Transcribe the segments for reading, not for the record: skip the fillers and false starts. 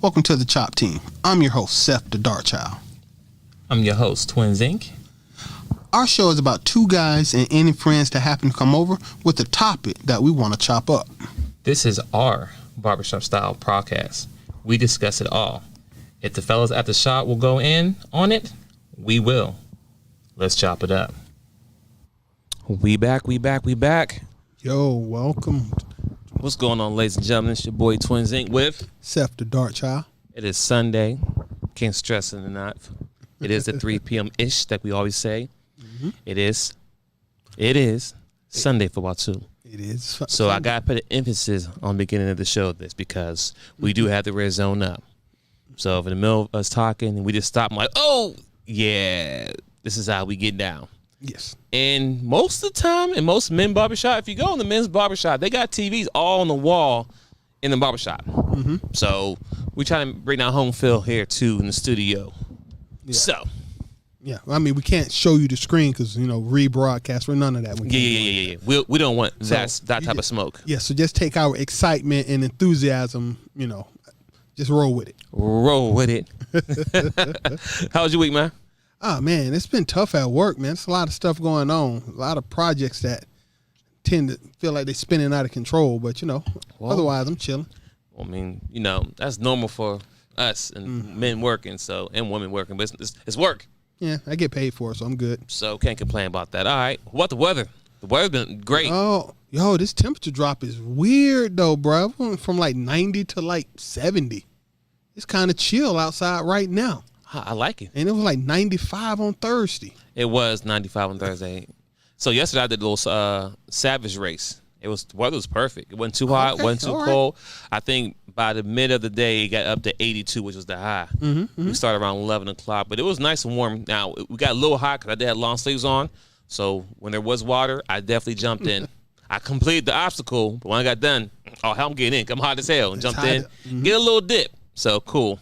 Welcome to the DaChop Team. I'm your host, Seth the Dart Child. I'm your host, Thank. Our show is about two guys and any friends that happen to come over with a topic that we want to chop up. This is our Barbershop style podcast. We discuss it all. If the fellas at the shop will go in on it, we will. Let's chop it up. We back. Yo, welcome. What's going on, ladies and gentlemen? It's your boy Thank with Seth the Dart Child. It is Sunday. Can't stress it enough. It is at 3 p.m.-ish that we always say. Mm-hmm. It is Sunday football too. It is. So Sunday. I got to put an emphasis on the beginning of the show this because we do have the red zone up. So if in the middle of us talking and we just stop, I'm like, oh, yeah, this is how we get down. Yes. And most of the time, in most men barbershop, if you go in the men's barbershop, they got TVs all on the wall in the barbershop. Mm-hmm. So we try to bring that home feel here too in the studio. Yeah. So. Yeah, I mean, we can't show you the screen because, rebroadcast or none of that. Yeah. We don't want that type of smoke. Yeah, so just take our excitement and enthusiasm, just roll with it. Roll with it. How was your week, man? Oh, man, it's been tough at work, man. It's a lot of stuff going on, a lot of projects that tend to feel like they're spinning out of control. But, otherwise, I'm chilling. Well, I mean, that's normal for us and men working, and women working, but it's work. Yeah, I get paid for it, so I'm good. So can't complain about that. All right. What about the weather? The weather's been great. Oh, this temperature drop is weird, though, bro. It went from like 90 to like 70. It's kind of chill outside right now. I like it. And it was like 95 on Thursday. It was 95 on Thursday. So yesterday I did a little Savage race. The weather was perfect. It wasn't too hot, wasn't too cold. I think by the mid of the day, it got up to 82, which was the high. We started around 11 o'clock, but it was nice and warm. Now, we got a little hot because I did have long sleeves on. So when there was water, I definitely jumped in. I completed the obstacle, but when I got done, I'm getting in. I'm hot as hell. And jumped in, get a little dip. So cool.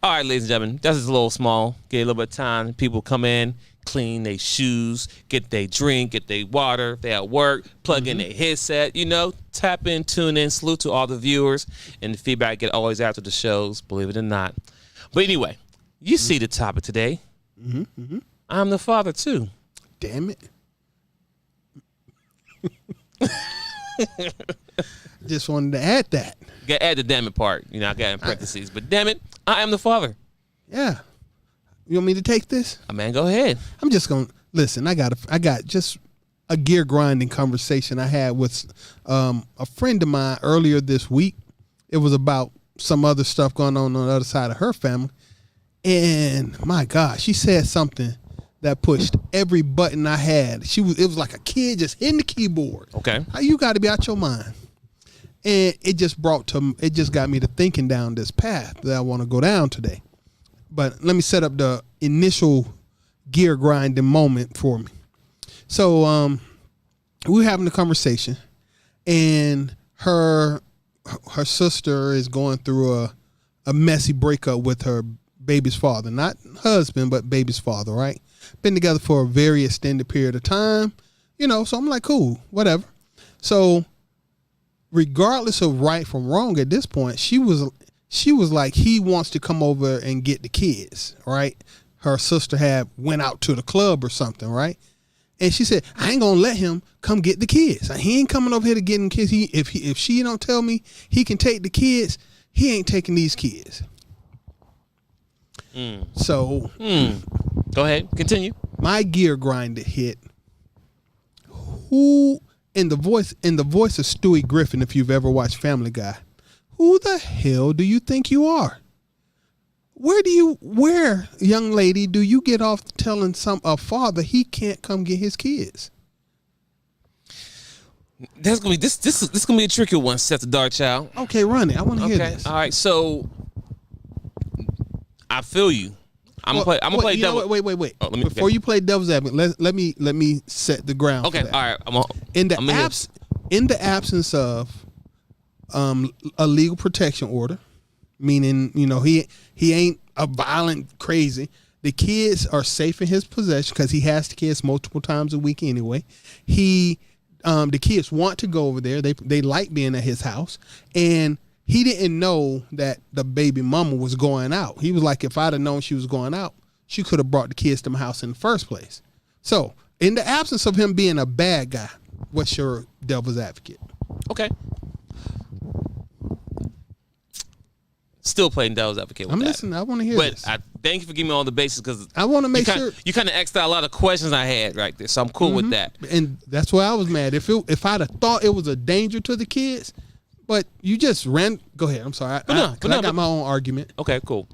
All right, ladies and gentlemen, that's just a little small. Get a little bit of time. People come in, clean their shoes, get their drink, get their water. They at work, plug in their headset, tap in, tune in. Salute to all the viewers and the feedback I get always after the shows, believe it or not. But anyway, you see the topic today. I'm the father too. Damn it. Just wanted to add that. You got to add the damn it part. I got in parentheses. But damn it, I am the father. Yeah. You want me to take this? Man, go ahead. I'm just going to listen. I got just a gear grinding conversation I had with a friend of mine earlier this week. It was about some other stuff going on the other side of her family. And my God, she said something that pushed every button I had. It was like a kid just hitting the keyboard. Okay. You got to be out your mind. And it just got me to thinking down this path that I want to go down today. But let me set up the initial gear grinding moment for me. So we were having a conversation, and her sister is going through a messy breakup with her baby's father. Not husband, but baby's father, right? Been together for a very extended period of time, so I'm like, cool, whatever. So regardless of right from wrong at this point, she was like, he wants to come over and get the kids, right? Her sister went out to the club or something, right? And she said, I ain't gonna let him come get the kids. He ain't coming over here to get them kids. If she don't tell me he can take the kids, he ain't taking these kids. So go ahead, continue. My gear grinder hit. Who in the voice of Stewie Griffin, if you've ever watched Family Guy, who the hell do you think you are? Where, young lady, do you get off telling a father he can't come get his kids? That's gonna be this is gonna be a tricky one, Seth the Dark Child. Okay, run it. I want to hear this. All right, so I feel you. I'm gonna play devil. Wait. Before you play devil's advocate, let me set the ground. Okay, for that. all right. In the absence of a legal protection order, meaning he ain't a violent crazy. The kids are safe in his possession because he has the kids multiple times a week anyway. The kids want to go over there. They like being at his house, and he didn't know that the baby mama was going out. He was like, if I'd have known she was going out, she could have brought the kids to my house in the first place. So, in the absence of him being a bad guy, what's your devil's advocate? Okay. Still playing devil's advocate with I'm that. listening. I want to hear this. But I thank you for giving me all the bases because I want to make sure. You kind of asked out a lot of questions I had right there, so I'm cool with that. And that's why I was mad. If I'd have thought it was a danger to the kids, but you just ran. Go ahead. I'm sorry. I got my own argument. Okay, cool.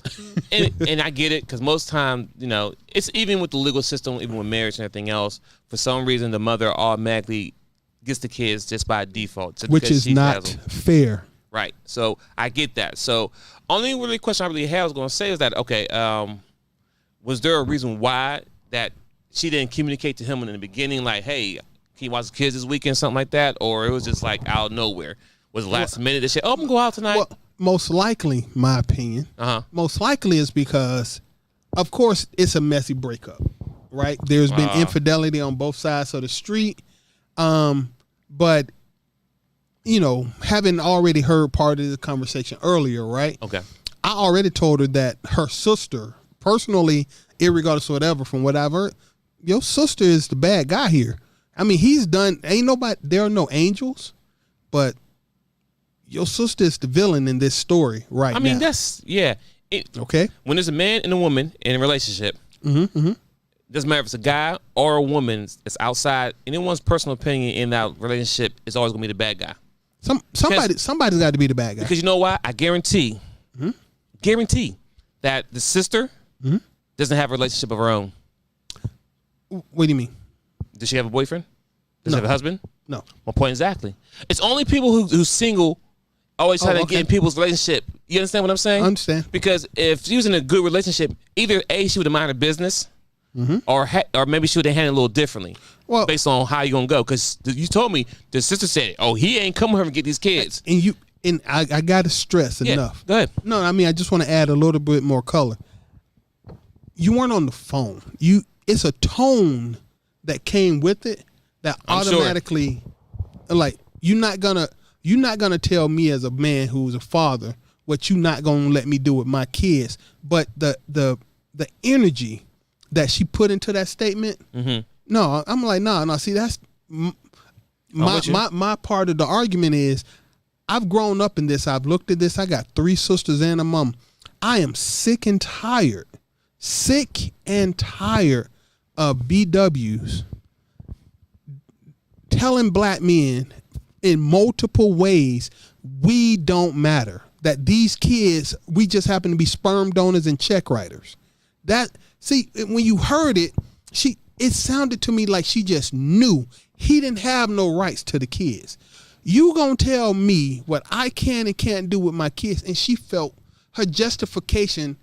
and I get it because most time, it's even with the legal system, even with marriage and everything else. For some reason, the mother automatically gets the kids just by default, which is not fair. Right. So I get that. So only really question I really had was going to say is that okay, was there a reason why that she didn't communicate to him in the beginning, like, hey, can you watch the kids this weekend, something like that, or it was just like out of nowhere? Was the last minute that she, I'm gonna go out tonight? Well, most likely, my opinion, most likely is because, of course, it's a messy breakup, right? There's been infidelity on both sides of the street, but having already heard part of the conversation earlier, right? Okay, I already told her that her sister, personally, irregardless of whatever, from what I've heard, your sister is the bad guy here. I mean, there are no angels, but your sister is the villain in this story now. I mean, that's, yeah. Okay. When there's a man and a woman in a relationship, doesn't matter if it's a guy or a woman, it's outside anyone's personal opinion in that relationship is always going to be the bad guy. Somebody's got to be the bad guy. Because you know why? I guarantee that the sister doesn't have a relationship of her own. What do you mean? Does she have a boyfriend? Does she have a husband? No. My point exactly. It's only people who's single always trying to get in people's relationship. You understand what I'm saying? I understand. Because if she was in a good relationship, either A, she would have minded her business, or maybe she would have handled it a little differently. Well, based on how you gonna go. Because you told me the sister said, "Oh, he ain't coming here and get these kids." And I gotta stress enough. Go ahead. No, I mean I just want to add a little bit more color. You weren't on the phone. It's a tone that came with it that automatically, like you're not gonna tell me as a man who's a father what you're not gonna let me do with my kids. But the energy that she put into that statement, no, I'm like, no. See, that's my part of the argument is I've grown up in this. I've looked at this. I got 3 sisters and a mom. I am sick and tired of BWs telling black men in multiple ways we don't matter. That these kids, we just happen to be sperm donors and check writers. When you heard it, it sounded to me like she just knew he didn't have no rights to the kids. You gonna tell me what I can and can't do with my kids? And she felt her justification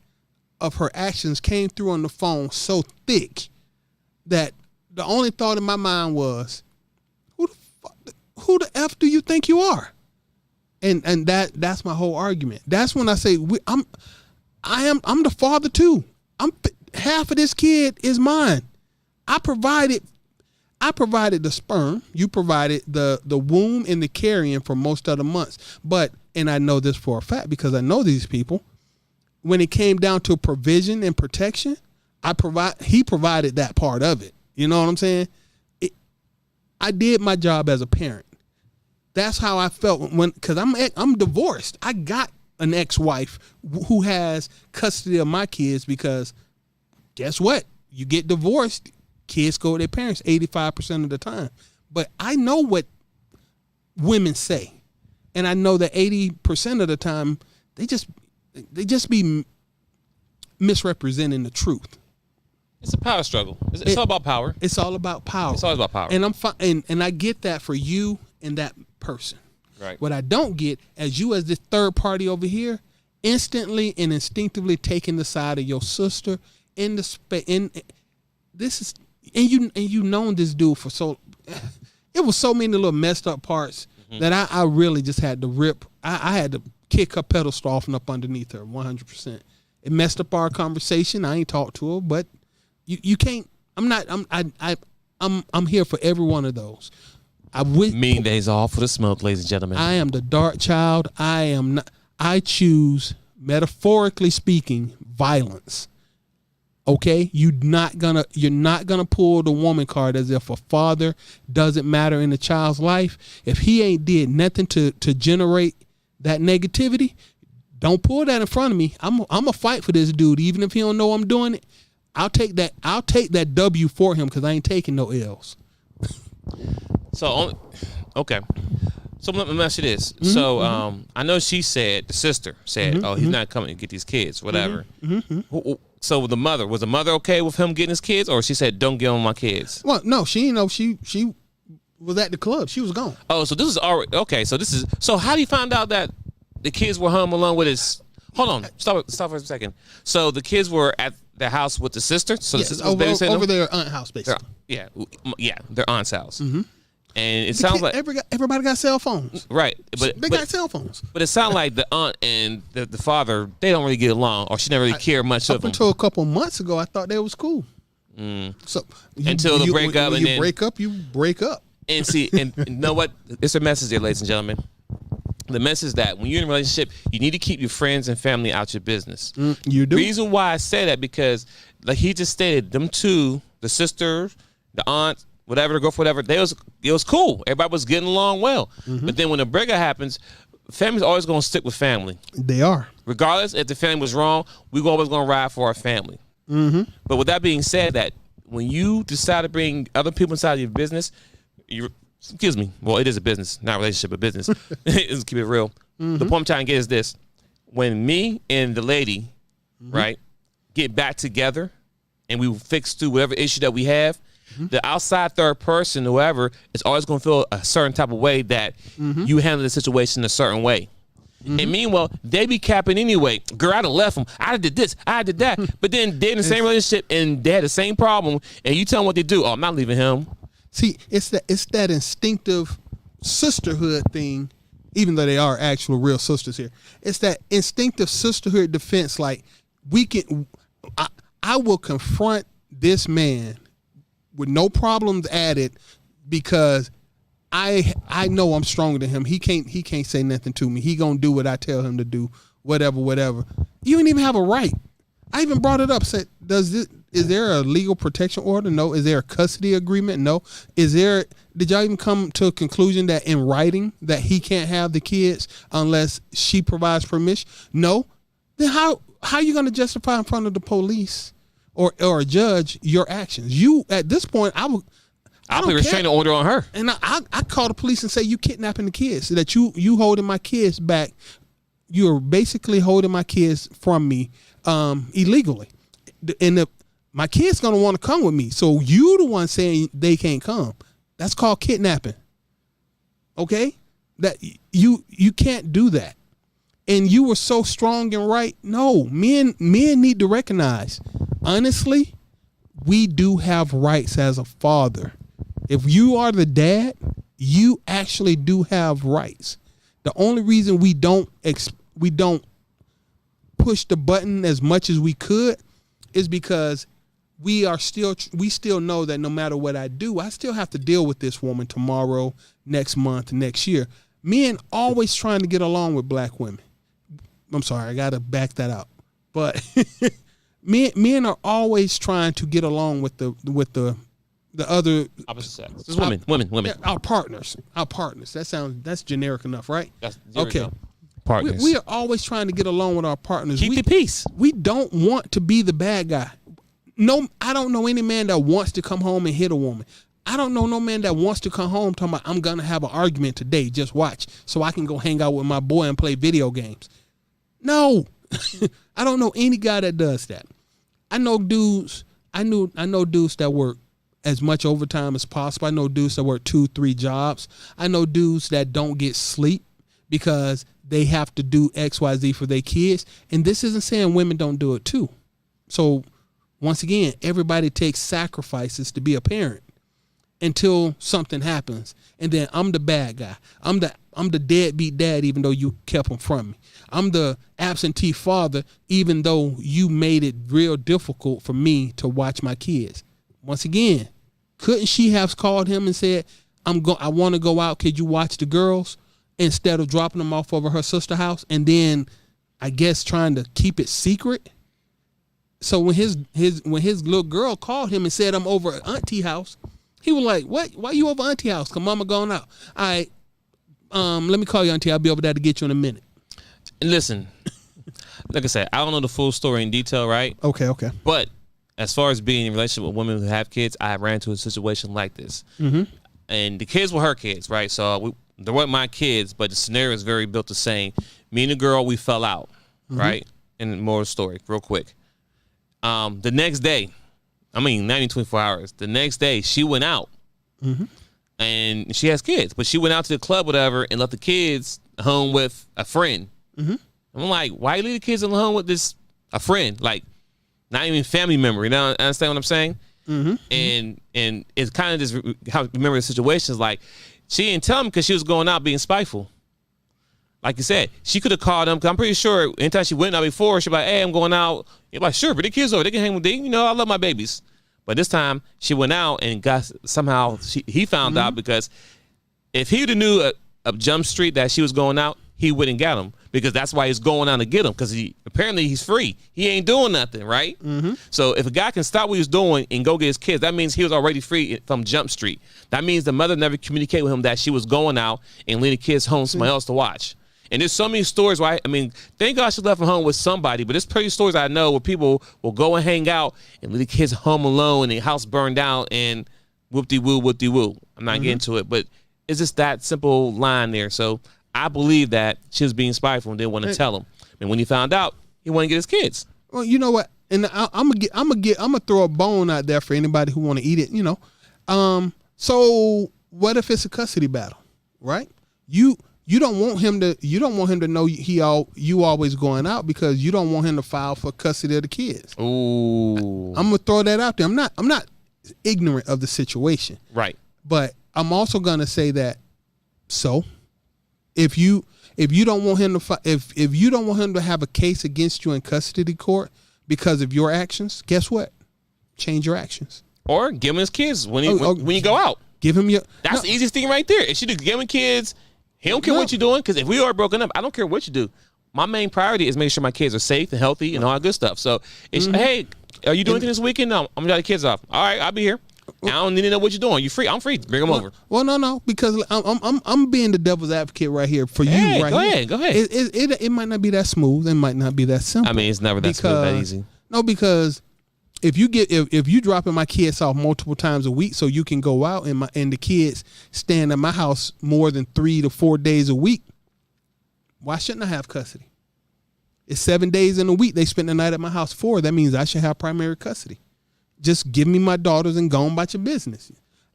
of her actions came through on the phone so thick that the only thought in my mind was, who the F do you think you are? And that's my whole argument. That's when I say I'm the father too. Half of this kid is mine. I provided the sperm. You provided the womb and the carrying for most of the months. And I know this for a fact because I know these people. When it came down to provision and protection, he provided that part of it. You know what I'm saying? I did my job as a parent. That's how I felt because I'm divorced. I got an ex-wife who has custody of my kids because guess what? You get divorced, kids go with their parents 85% of the time. But I know what women say. And I know that 80% of the time they just be misrepresenting the truth. It's a power struggle. It's all about power. It's all about power. It's always about power. And and I get that for you and that person. Right. What I don't get, as this third party over here, instantly and instinctively taking the side of your sister in this is you known this dude for so it was so many little messed up parts that I really just had to rip. I had to kick her pedestal off and up underneath her 100%. It messed up our conversation. I ain't talked to her, but you can't. I'm here for every one of those. Mean days all for the smoke, ladies and gentlemen. I am the dark child. I am not. I choose, metaphorically speaking, violence. Okay, you're not gonna pull the woman card as if a father doesn't matter in a child's life. If he ain't did nothing to generate that negativity, don't pull that in front of me. I'm a fight for this dude, even if he don't know I'm doing it. I'll take that W for him because I ain't taking no L's. Okay. So let me ask you this. So I know the sister said, oh, he's not coming to get these kids, whatever. So was the mother okay with him getting his kids, or she said, don't give him my kids? Well, no, she was at the club. She was gone. Oh, so this is already, okay. So how do you find out that the kids were home alone with his, hold on, stop for a second. So the kids were at the house with the sister? So yes, the sister was babysitting over their aunt's house, basically. Yeah, their aunt's house. And it sounds like everybody got cell phones, right? But they got cell phones. But it sounds like the aunt and the father, they don't really get along, or she never really cared much of them. Up until a couple months ago, I thought they was cool. So until the breakup, and then you break up. And see, and you know what? It's a message there, ladies and gentlemen. The message that when you're in a relationship, you need to keep your friends and family out your business. You do. The reason why I say that, because like he just stated, them two, the sister, the aunt, whatever, the girlfriend, whatever, it was cool. Everybody was getting along well. But then when the breakup happens, family's always going to stick with family. They are. Regardless if the family was wrong, we're always going to ride for our family. But with that being said, that when you decide to bring other people inside of your business, well, it is a business, not a relationship, a business. Let's keep it real. The point I'm trying to get is this. When me and the lady, right, get back together and we fix through whatever issue that we have, the outside third person, whoever, is always going to feel a certain type of way that you handle the situation a certain way. And meanwhile, they be capping anyway. Girl, I done left them. I did this. I did that. But then they're in the same relationship and they had the same problem. And you tell them what they do. Oh, I'm not leaving him. See, it's that instinctive sisterhood thing, even though they are actual real sisters here. It's that instinctive sisterhood defense. Like I will confront this man with no problems added because I know I'm stronger than him. He can't say nothing to me. He gonna do what I tell him to do. Whatever. You don't even have a right. I even brought it up. Said, is there a legal protection order? No. Is there a custody agreement? No. Did y'all even come to a conclusion that in writing that he can't have the kids unless she provides permission? No. Then how are you going to justify in front of the police or a judge your actions? You, at this point, I'll put a restraining order on her. And I call the police and say, you kidnapping the kids, that you holding my kids back. You're basically holding my kids from me illegally. And my kid's going to want to come with me. So you the one saying they can't come. That's called kidnapping. Okay? That you can't do that. And you were so strong and right. No, men need to recognize, honestly, we do have rights as a father. If you are the dad, you actually do have rights. The only reason we don't push the button as much as we could is because we still know that no matter what I do, I still have to deal with this woman tomorrow, next month, next year. Men always trying to get along with black women. I'm sorry, I got to back that out. But men are always trying to get along with the other opposite sex. Just women. Our partners. That's generic enough, right? Okay. Partners. We are always trying to get along with our partners. Keep the peace. We don't want to be the bad guy. No, I don't know any man that wants to come home and hit a woman. I don't know no man that wants to come home talking about, I'm going to have an argument today. Just watch so I can go hang out with my boy and play video games. No, I don't know any guy that does that. I know dudes. I know dudes that work as much overtime as possible. I know dudes that work 2-3 jobs. I know dudes that don't get sleep because they have to do XYZ for their kids. And this isn't saying women don't do it too. So once again, everybody takes sacrifices to be a parent until something happens. And then I'm the bad guy. I'm the deadbeat dad, even though you kept them from me. I'm the absentee father, even though you made it real difficult for me to watch my kids. Once again, couldn't she have called him and said, I want to go out. Could you watch the girls? instead of dropping them off over her sister's house, and then I guess trying to keep it secret. So when his little girl called him and said, I'm over at auntie house, he was like, what? Why you over auntie house? Cause mama going out. All right, let me call you auntie. I'll be over there to get you in a minute. And listen, like I said, I don't know the full story in detail, right? Okay. But as far as being in a relationship with women who have kids, I ran into a situation like this. Mm-hmm. And the kids were her kids, right? So they weren't my kids, but the scenario is very built the same. Me and the girl, we fell out, right? And more of the story, real quick. The next day, not even 24 hours. The next day, she went out, and she has kids, but she went out to the club, whatever, and left the kids home with a friend. I'm like, why you leave the kids alone with a friend? Like, not even family member. You know, understand what I'm saying? And it's kind of just how remember the situation is like, she didn't tell him because she was going out being spiteful. Like you said, she could have called him, because I'm pretty sure anytime she went out before, she'd be like, hey, I'm going out. You're like, sure, but the kids over, they can hang with me. You know, I love my babies. But this time, she went out and he found out, because if he would have knew of Jump Street that she was going out, he wouldn't get him, because that's why he's going out to get him, because apparently he's free. He ain't doing nothing, right? So if a guy can stop what he's doing and go get his kids, that means he was already free from Jump Street. That means the mother never communicated with him that she was going out and leaving the kids home somebody else to watch. And there's so many stories where thank God she left him home with somebody, but there's plenty of stories I know where people will go and hang out and leave the kids home alone and the house burned down and whoop-de-woo, whoop-de-woo. I'm not getting to it, but it's just that simple line there. So I believe that she was being spiteful and didn't want to tell him. And when he found out, he wanted to get his kids. Well, you know what? And I'm gonna throw a bone out there for anybody who want to eat it. You know, so what if it's a custody battle, right? You don't want him to know you always going out, because you don't want him to file for custody of the kids. Ooh. I'm gonna throw that out there. I'm not ignorant of the situation, right? But I'm also gonna say that. So, if you don't want him to if you don't want him to have a case against you in custody court because of your actions, guess what? Change your actions. Or give him his kids when you go out. Give him That's the easiest thing right there. If she give him kids. He don't care what you're doing, because if we are broken up, I don't care what you do. My main priority is making sure my kids are safe and healthy and all that good stuff. So, it's, hey, are you doing anything this weekend? No, I'm going to drop the kids off. All right, I'll be here. I don't need to know what you're doing. You free? I'm free. Bring them over. Well, no, because I'm being the devil's advocate right here for you. Right go here. ahead, go ahead. It might not be that smooth. It might not be that simple. It's never that smooth, that easy. No, because if you dropping my kids off multiple times a week so you can go out and the kids stand at my house more than 3 to 4 days a week, why shouldn't I have custody? It's 7 days in a week they spend the night at my house for. That means I should have primary custody. Just give me my daughters and go on about your business.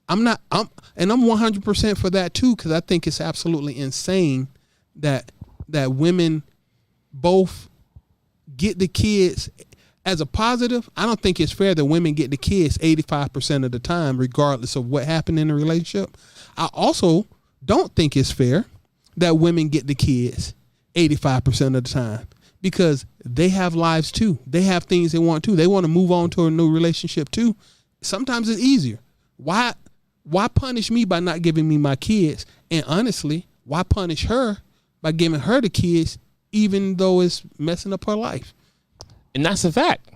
I'm 100% for that too, because I think it's absolutely insane that women both get the kids. As a positive, I don't think it's fair that women get the kids 85% of the time, regardless of what happened in the relationship. I also don't think it's fair that women get the kids 85% of the time, because they have lives too. They have things they want to. They want to move on to a new relationship too. Sometimes it's easier. Why punish me by not giving me my kids? And honestly, why punish her by giving her the kids, even though it's messing up her life? And that's a fact.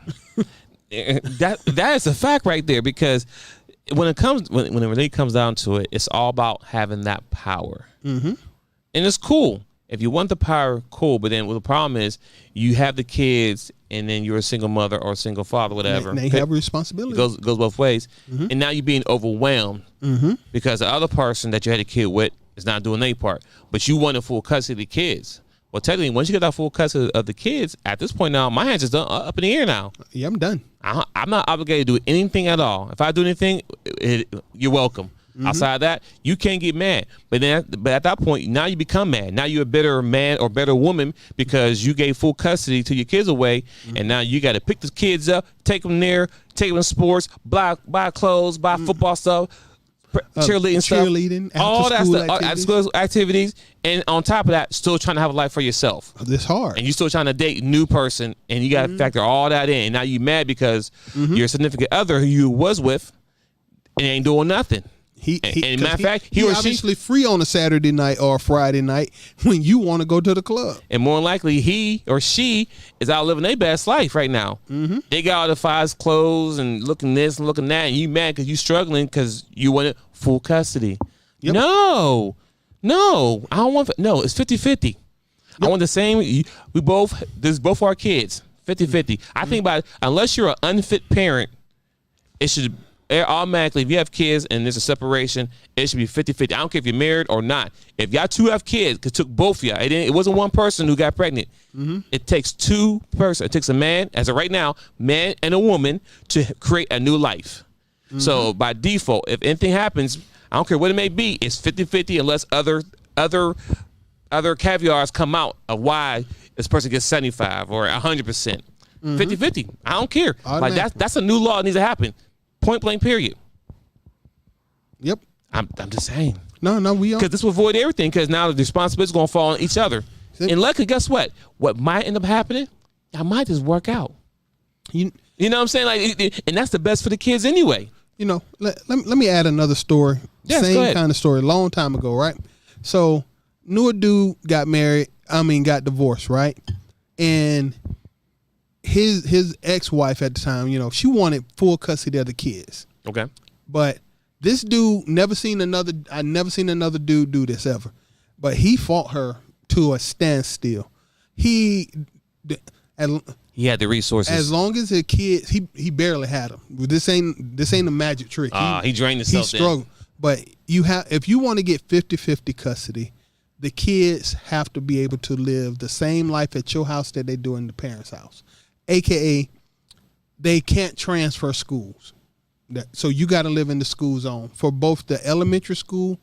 that is a fact right there, because when it really comes down to it, it's all about having that power. And it's cool. If you want the power, cool. But then the problem is you have the kids and then you're a single mother or a single father, whatever. They have a responsibility. It goes both ways. And now you're being overwhelmed because the other person that you had a kid with is not doing their part. But you want a full custody of the kids. Well, technically, once you get that full custody of the kids, at this point now, my hands is up in the air now. Yeah, I'm done. I'm not obligated to do anything at all. If I do anything, you're welcome. Outside of that, you can't get mad. But at that point, now you become mad. Now you're a better man or better woman because you gave full custody to your kids away, and now you got to pick the kids up, take them there, take them to sports, buy clothes, buy football stuff, cheerleading, all that stuff, after-school activities, and on top of that, still trying to have a life for yourself. It's hard, and you're still trying to date a new person, and you got to factor all that in. And now you mad because your significant other who you was with, and ain't doing nothing. And matter of fact, he or she obviously free on a Saturday night or a Friday night when you want to go to the club. And more than likely, he or she is out living their best life right now. Mm-hmm. They got all the fines clothes and looking this and looking that, and you mad because you struggling because you wanted full custody. Yep. No, I don't want. No, it's 50-50. Yep. I want the same. This is both our kids. 50-50. I think about it, unless you're an unfit parent, it should automatically, if you have kids and there's a separation, it should be 50-50. I don't care if you're married or not. If y'all two have kids, because it took both of y'all. It wasn't one person who got pregnant. Mm-hmm. It takes two persons. It takes a man, as of right now, man and a woman to create a new life. Mm-hmm. So by default, if anything happens, I don't care what it may be, it's 50-50 unless other caviars come out of why this person gets 75 or 100%. 50-50. I don't care. Like that's a new law that needs to happen. Point blank, period. Yep. I'm just saying. No, we are. Because this will avoid everything, because now the responsibility is going to fall on each other. And luckily, guess what? What might end up happening, I might just work out. You know what I'm saying? Like, and that's the best for the kids anyway. You know, let me add another story. Yes, same kind of story, long time ago, right? So, knew a dude got divorced, right? And his ex-wife at the time, you know, she wanted full custody of the kids. Okay. But this dude I never seen another dude do this ever. But he fought her to a standstill. He had the resources. As long as the kids, he barely had them. This ain't a magic trick. He drained himself. He struggled. But if you want to get 50-50 custody, the kids have to be able to live the same life at your house that they do in the parents' house. AKA, they can't transfer schools. So you got to live in the school zone for both the elementary school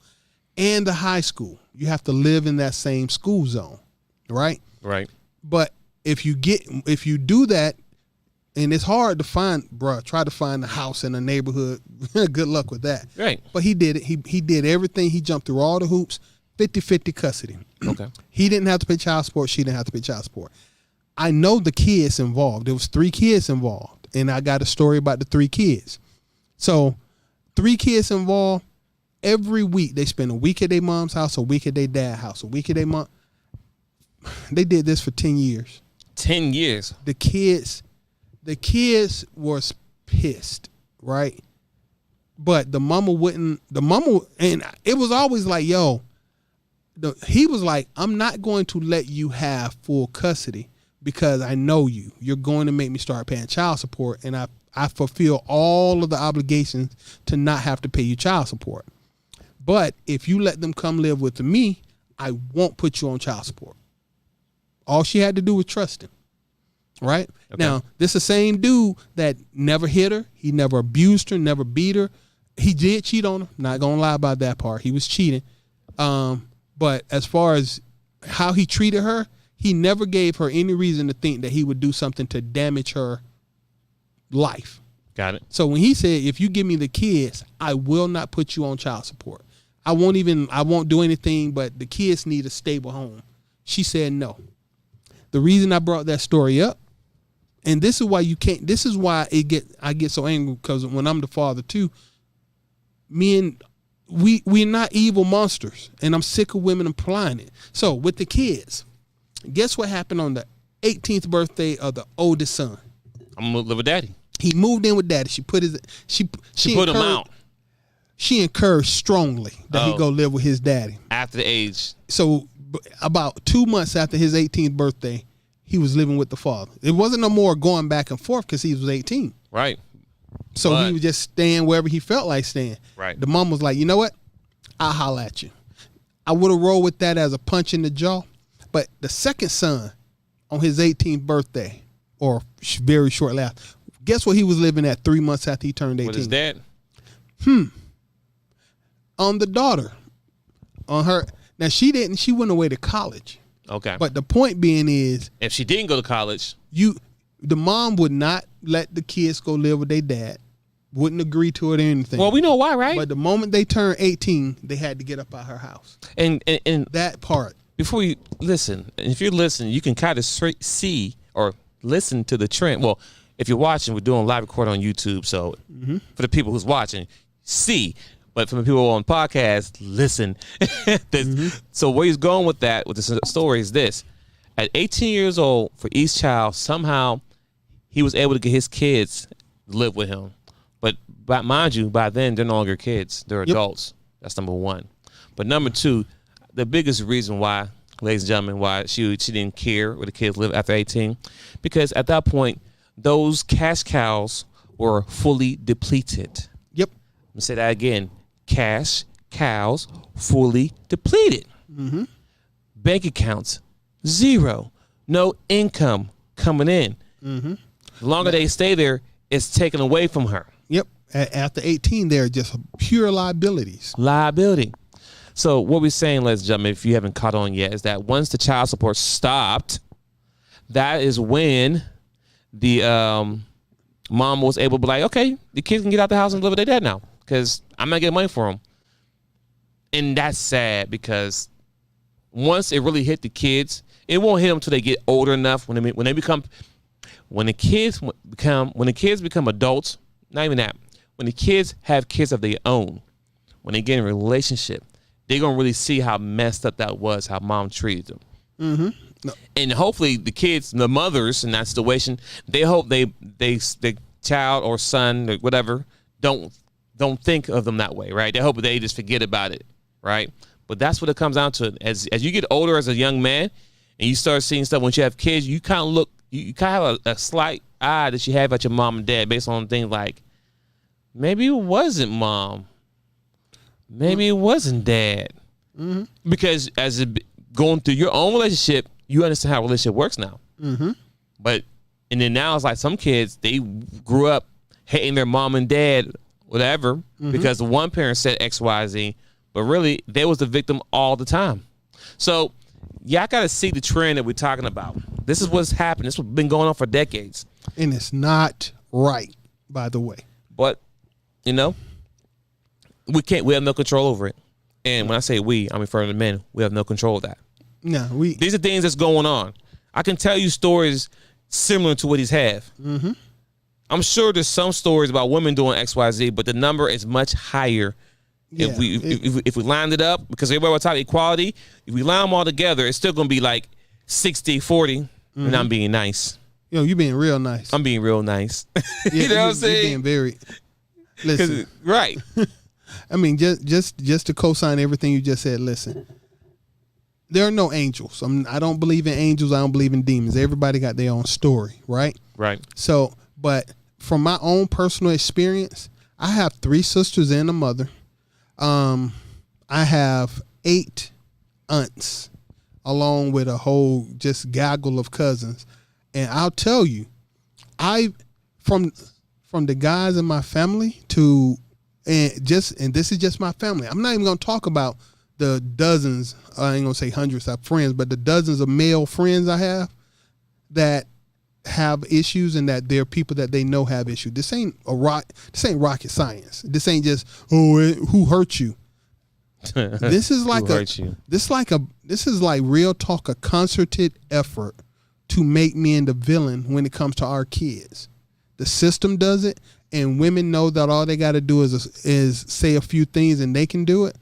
and the high school. You have to live in that same school zone, right? Right. But if you do that, and it's hard to find, try to find a house in a neighborhood. Good luck with that. Right. But he did it. He did everything. He jumped through all the hoops. 50-50 custody. Okay. He didn't have to pay child support. She didn't have to pay child support. I know the kids involved. There was 3 kids involved, and I got a story about the 3 kids. So 3 kids involved. Every week they spend a week at their mom's house, a week at their dad's house, a week at their mom. They did this for 10 years. 10 years. The kids was pissed, right? But the mama, and it was always like, yo, he was like, I'm not going to let you have full custody because I know you. You're going to make me start paying child support, and I fulfill all of the obligations to not have to pay you child support. But if you let them come live with me, I won't put you on child support. All she had to do was trust him, right? Okay. Now, this is the same dude that never hit her. He never abused her, never beat her. He did cheat on her. Not going to lie about that part. He was cheating. But as far as how he treated her, he never gave her any reason to think that he would do something to damage her life. Got it. So when he said, if you give me the kids, I will not put you on child support. I won't do anything, but the kids need a stable home. She said no. The reason I brought that story up, and this is why I get so angry, because when I'm the father too, we're not evil monsters, and I'm sick of women applying it. So with the kids, guess what happened on the 18th birthday of the oldest son? I'm gonna live with daddy. He moved in with daddy. She put him out. She encouraged strongly that he go live with his daddy after the age. So about 2 months after his 18th birthday, he was living with the father. It wasn't no more going back and forth because he was 18. Right. So he was just staying wherever he felt like staying. Right. The mom was like, you know what? I'll holler at you. I would have rolled with that as a punch in the jaw. But the second son, on his 18th birthday, or very short last, guess what he was living at 3 months after he turned 18? With his dad? On the daughter. On her. Now, she went away to college. Okay. But the point being is, if she didn't go to college, the mom would not let the kids go live with their dad. Wouldn't agree to it or anything. Well, we know why, right? But the moment they turned 18, they had to get up out her house. And that part. Before you listen, if you're listening, you can kind of see or listen to the trend. Well, if you're watching, we're doing live recording on YouTube. So for the people who's watching, see But for the people on podcast, listen. So where he's going with that, with the story is this. At 18 years old, for each child, somehow he was able to get his kids to live with him. But mind you, by then, they're no longer kids. They're adults. That's number one. But number two, the biggest reason why, ladies and gentlemen, why she didn't care where the kids live after 18, because at that point, those cash cows were fully depleted. Yep. Let me say that again. Cash cows fully depleted. Bank accounts, zero. No income coming in. The longer they stay there, it's taken away from her. Yep. After 18, they're just pure liabilities. Liability. So what we're saying, ladies and gentlemen, if you haven't caught on yet, is that once the child support stopped, that is when the mom was able to be like, okay, the kids can get out the house and live with their dad now because I'm not getting money for them. And that's sad because once it really hit the kids, it won't hit them until they get older enough when the kids become adults. Not even that. When the kids have kids of their own, when they get in a relationship, they're gonna really see how messed up that was, how mom treated them. No. And hopefully the kids, the mothers in that situation, they hope the child or son or whatever don't think of them that way, right? They hope they just forget about it, right? But that's what it comes down to. As you get older as a young man and you start seeing stuff, once you have kids, you kind of have a slight eye that you have at your mom and dad based on things like, maybe it wasn't mom. Maybe it wasn't dad. Because as going through your own relationship, you understand how a relationship works now. But and then now it's like some kids, they grew up hating their mom and dad, whatever, because the one parent said X, Y, Z, but really they was the victim all the time. So y'all got to see the trend that we're talking about. This is what's happened. This has been going on for decades. And it's not right, by the way. But, you know, we have no control over it. And when I say we, I'm referring to men. We have no control of that. No, these are things that's going on. I can tell you stories similar to what he's have. I'm sure there's some stories about women doing X, Y, Z, but the number is much higher. Yeah, if we lined it up, because everybody was talking equality, if we line them all together, it's still going to be like 60-40, and I'm being nice. Yo, you being real nice. I'm being real nice. Yeah, you know what I'm saying? You're being very... Listen. Right. I mean, just to co-sign everything you just said, listen. There are no angels. I don't believe in angels. I don't believe in demons. Everybody got their own story, right? Right. So, but from my own personal experience, I have 3 sisters and a mother. I have 8 aunts, along with a whole just gaggle of cousins. And I'll tell you, from the guys in my family and this is just my family. I'm not even gonna talk about the dozens, I ain't gonna say hundreds of friends, but the dozens of male friends I have that have issues and that there are people that they know have issues. This ain't rocket science. This ain't just, who hurt you? This is like this is like real talk, a concerted effort to make men the villain when it comes to our kids. The system does it, and women know that all they got to do is say a few things and they can do it.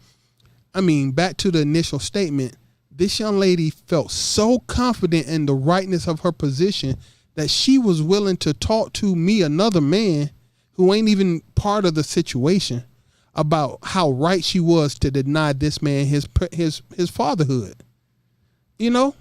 I mean, back to the initial statement, this young lady felt so confident in the rightness of her position that she was willing to talk to me, another man who ain't even part of the situation, about how right she was to deny this man his fatherhood. You know?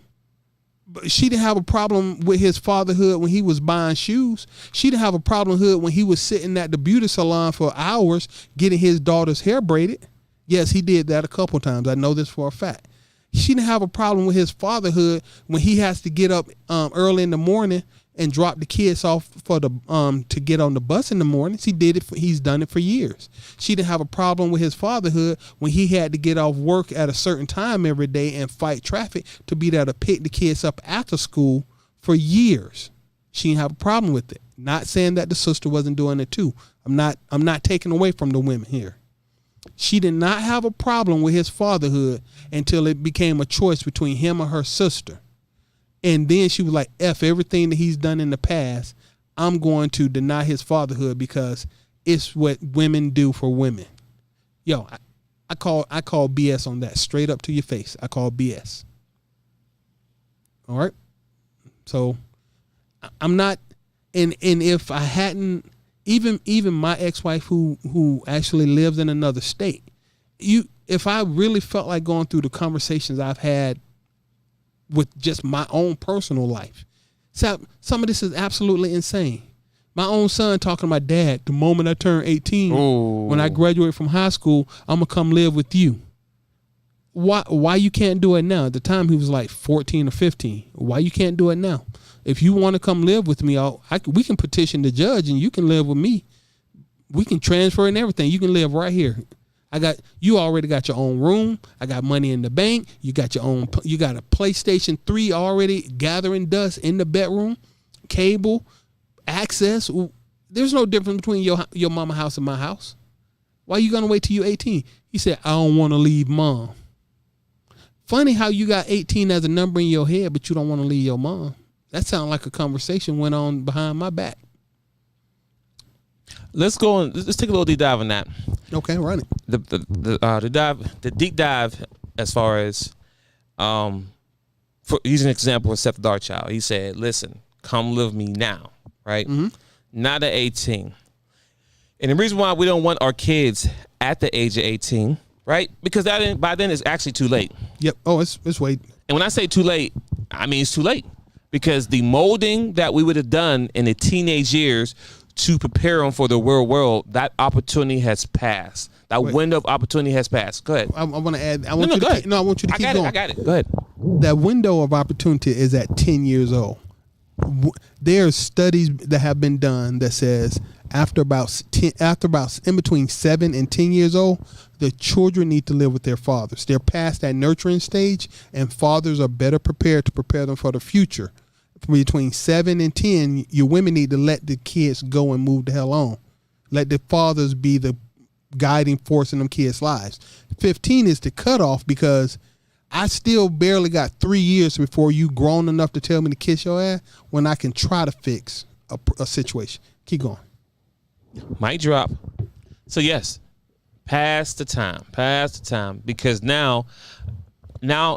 But she didn't have a problem with his fatherhood when he was buying shoes. She didn't have a problem with when he was sitting at the beauty salon for hours getting his daughter's hair braided. Yes, he did that a couple times. I know this for a fact. She didn't have a problem with his fatherhood when he has to get up early in the morning and drop the kids off for to get on the bus in the mornings. He did it. He's done it for years. She didn't have a problem with his fatherhood when he had to get off work at a certain time every day and fight traffic to be there to pick the kids up after school for years. She didn't have a problem with it. Not saying that the sister wasn't doing it too. I'm not taking away from the women here. She did not have a problem with his fatherhood until it became a choice between him or her sister. And then she was like, F everything that he's done in the past. I'm going to deny his fatherhood because it's what women do for women. Yo, I call BS on that, straight up to your face. I call BS. All right. So I'm not, and if I hadn't, even my ex-wife who actually lives in another state, if I really felt like going through the conversations I've had with just my own personal life, some of this is absolutely insane. My own son talking to my dad, the moment I turn 18, when I graduate from high school, I'm going to come live with you. Why you can't do it now? At the time, he was like 14 or 15. Why you can't do it now? If you want to come live with me, we can petition the judge and you can live with me. We can transfer and everything. You can live right here. You already got your own room. I got money in the bank. You got a PlayStation 3 already gathering dust in the bedroom, cable, access. There's no difference between your mama house and my house. Why you gonna wait till you're 18? He said, I don't want to leave mom. Funny how you got 18 as a number in your head, but you don't want to leave your mom. That sounds like a conversation went on behind my back. Let's go on. Let's take a little deep dive on that. Okay, run it. The deep dive as far as for using an example of Seth the Dark Child. He said, listen, come live with me now, right? Mm-hmm. Not at 18. And the reason why we don't want our kids at the age of 18, right? Because by then it's actually too late. Yep. Oh, it's way. And when I say too late, I mean it's too late. Because the molding that we would have done in the teenage years to prepare them for the real world, that opportunity has passed. That window of opportunity has passed. Go ahead. I want to add. I want you to keep going. I got it. Go ahead. That window of opportunity is at 10 years old. There's studies that have been done that says after about in between 7 and 10 years old, the children need to live with their fathers. They're past that nurturing stage, and fathers are better prepared to prepare them for the future. Between 7 and 10, your women need to let the kids go and move the hell on. Let the fathers be the guiding force in them kids' lives. 15 is the cutoff because I still barely got 3 years before you grown enough to tell me to kiss your ass when I can try to fix a situation. Keep going. Mic drop. So yes, pass the time because now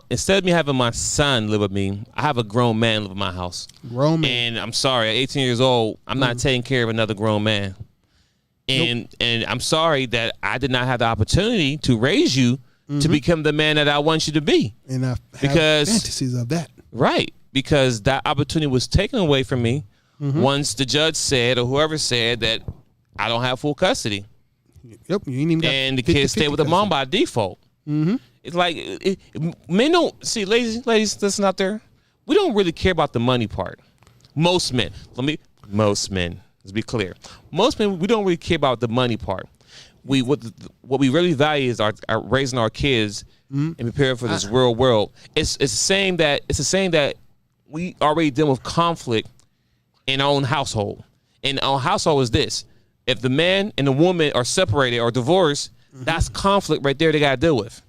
instead of me having my son live with me, I have a grown man live in my house. Grown man. And I'm sorry, at 18 years old, I'm not taking care of another grown man. And I'm sorry that I did not have the opportunity to raise you to become the man that I want you to be. And I have fantasies of that. Right. Because that opportunity was taken away from me once the judge said or whoever said that I don't have full custody. Yep. You ain't even got and the kids stay with the mom by default. Mm-hmm. It's like men don't see, ladies listen out there. We don't really care about the money part. Most men. Let's be clear. Most men, we don't really care about the money part. What we really value is our raising our kids and preparing for this real world. It's the same that we already deal with conflict in our own household. And our household is this: if the man and the woman are separated or divorced, that's conflict right there they got to deal with.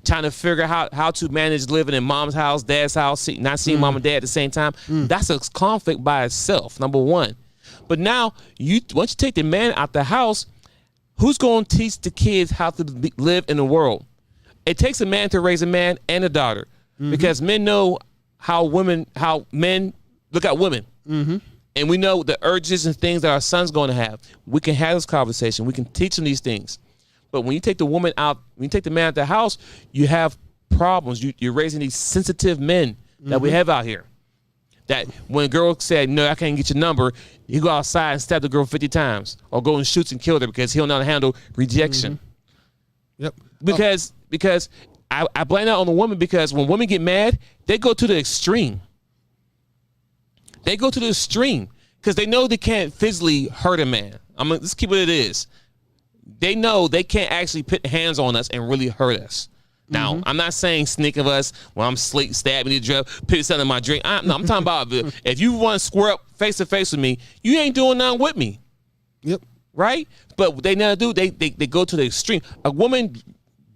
Trying to figure out how to manage living in mom's house, dad's house, not seeing mom and dad at the same time. That's a conflict by itself, number one. But now, once you take the man out the house, who's going to teach the kids how to live in the world? It takes a man to raise a man and a daughter, because men know how men look at women. And we know the urges and things that our son's going to have. We can have this conversation. We can teach them these things. But when you take the woman out, when you take the man out the house, you have problems. You're raising these sensitive men that we have out here. That when a girl said, no, I can't get your number, you go outside and stab the girl 50 times or go and shoots and kill her because he'll not handle rejection. Yep. Because I blame that on the woman, because when women get mad, they go to the extreme. They go to the extreme because they know they can't physically hurt a man. Let's keep it is. They know they can't actually put hands on us and really hurt us. Now, I'm not saying sneak of us when I'm stabbing the drip, put something in my drink. I'm talking about if you want to square up face to face with me, you ain't doing nothing with me. Yep. Right? But they never do. They go to the extreme. A woman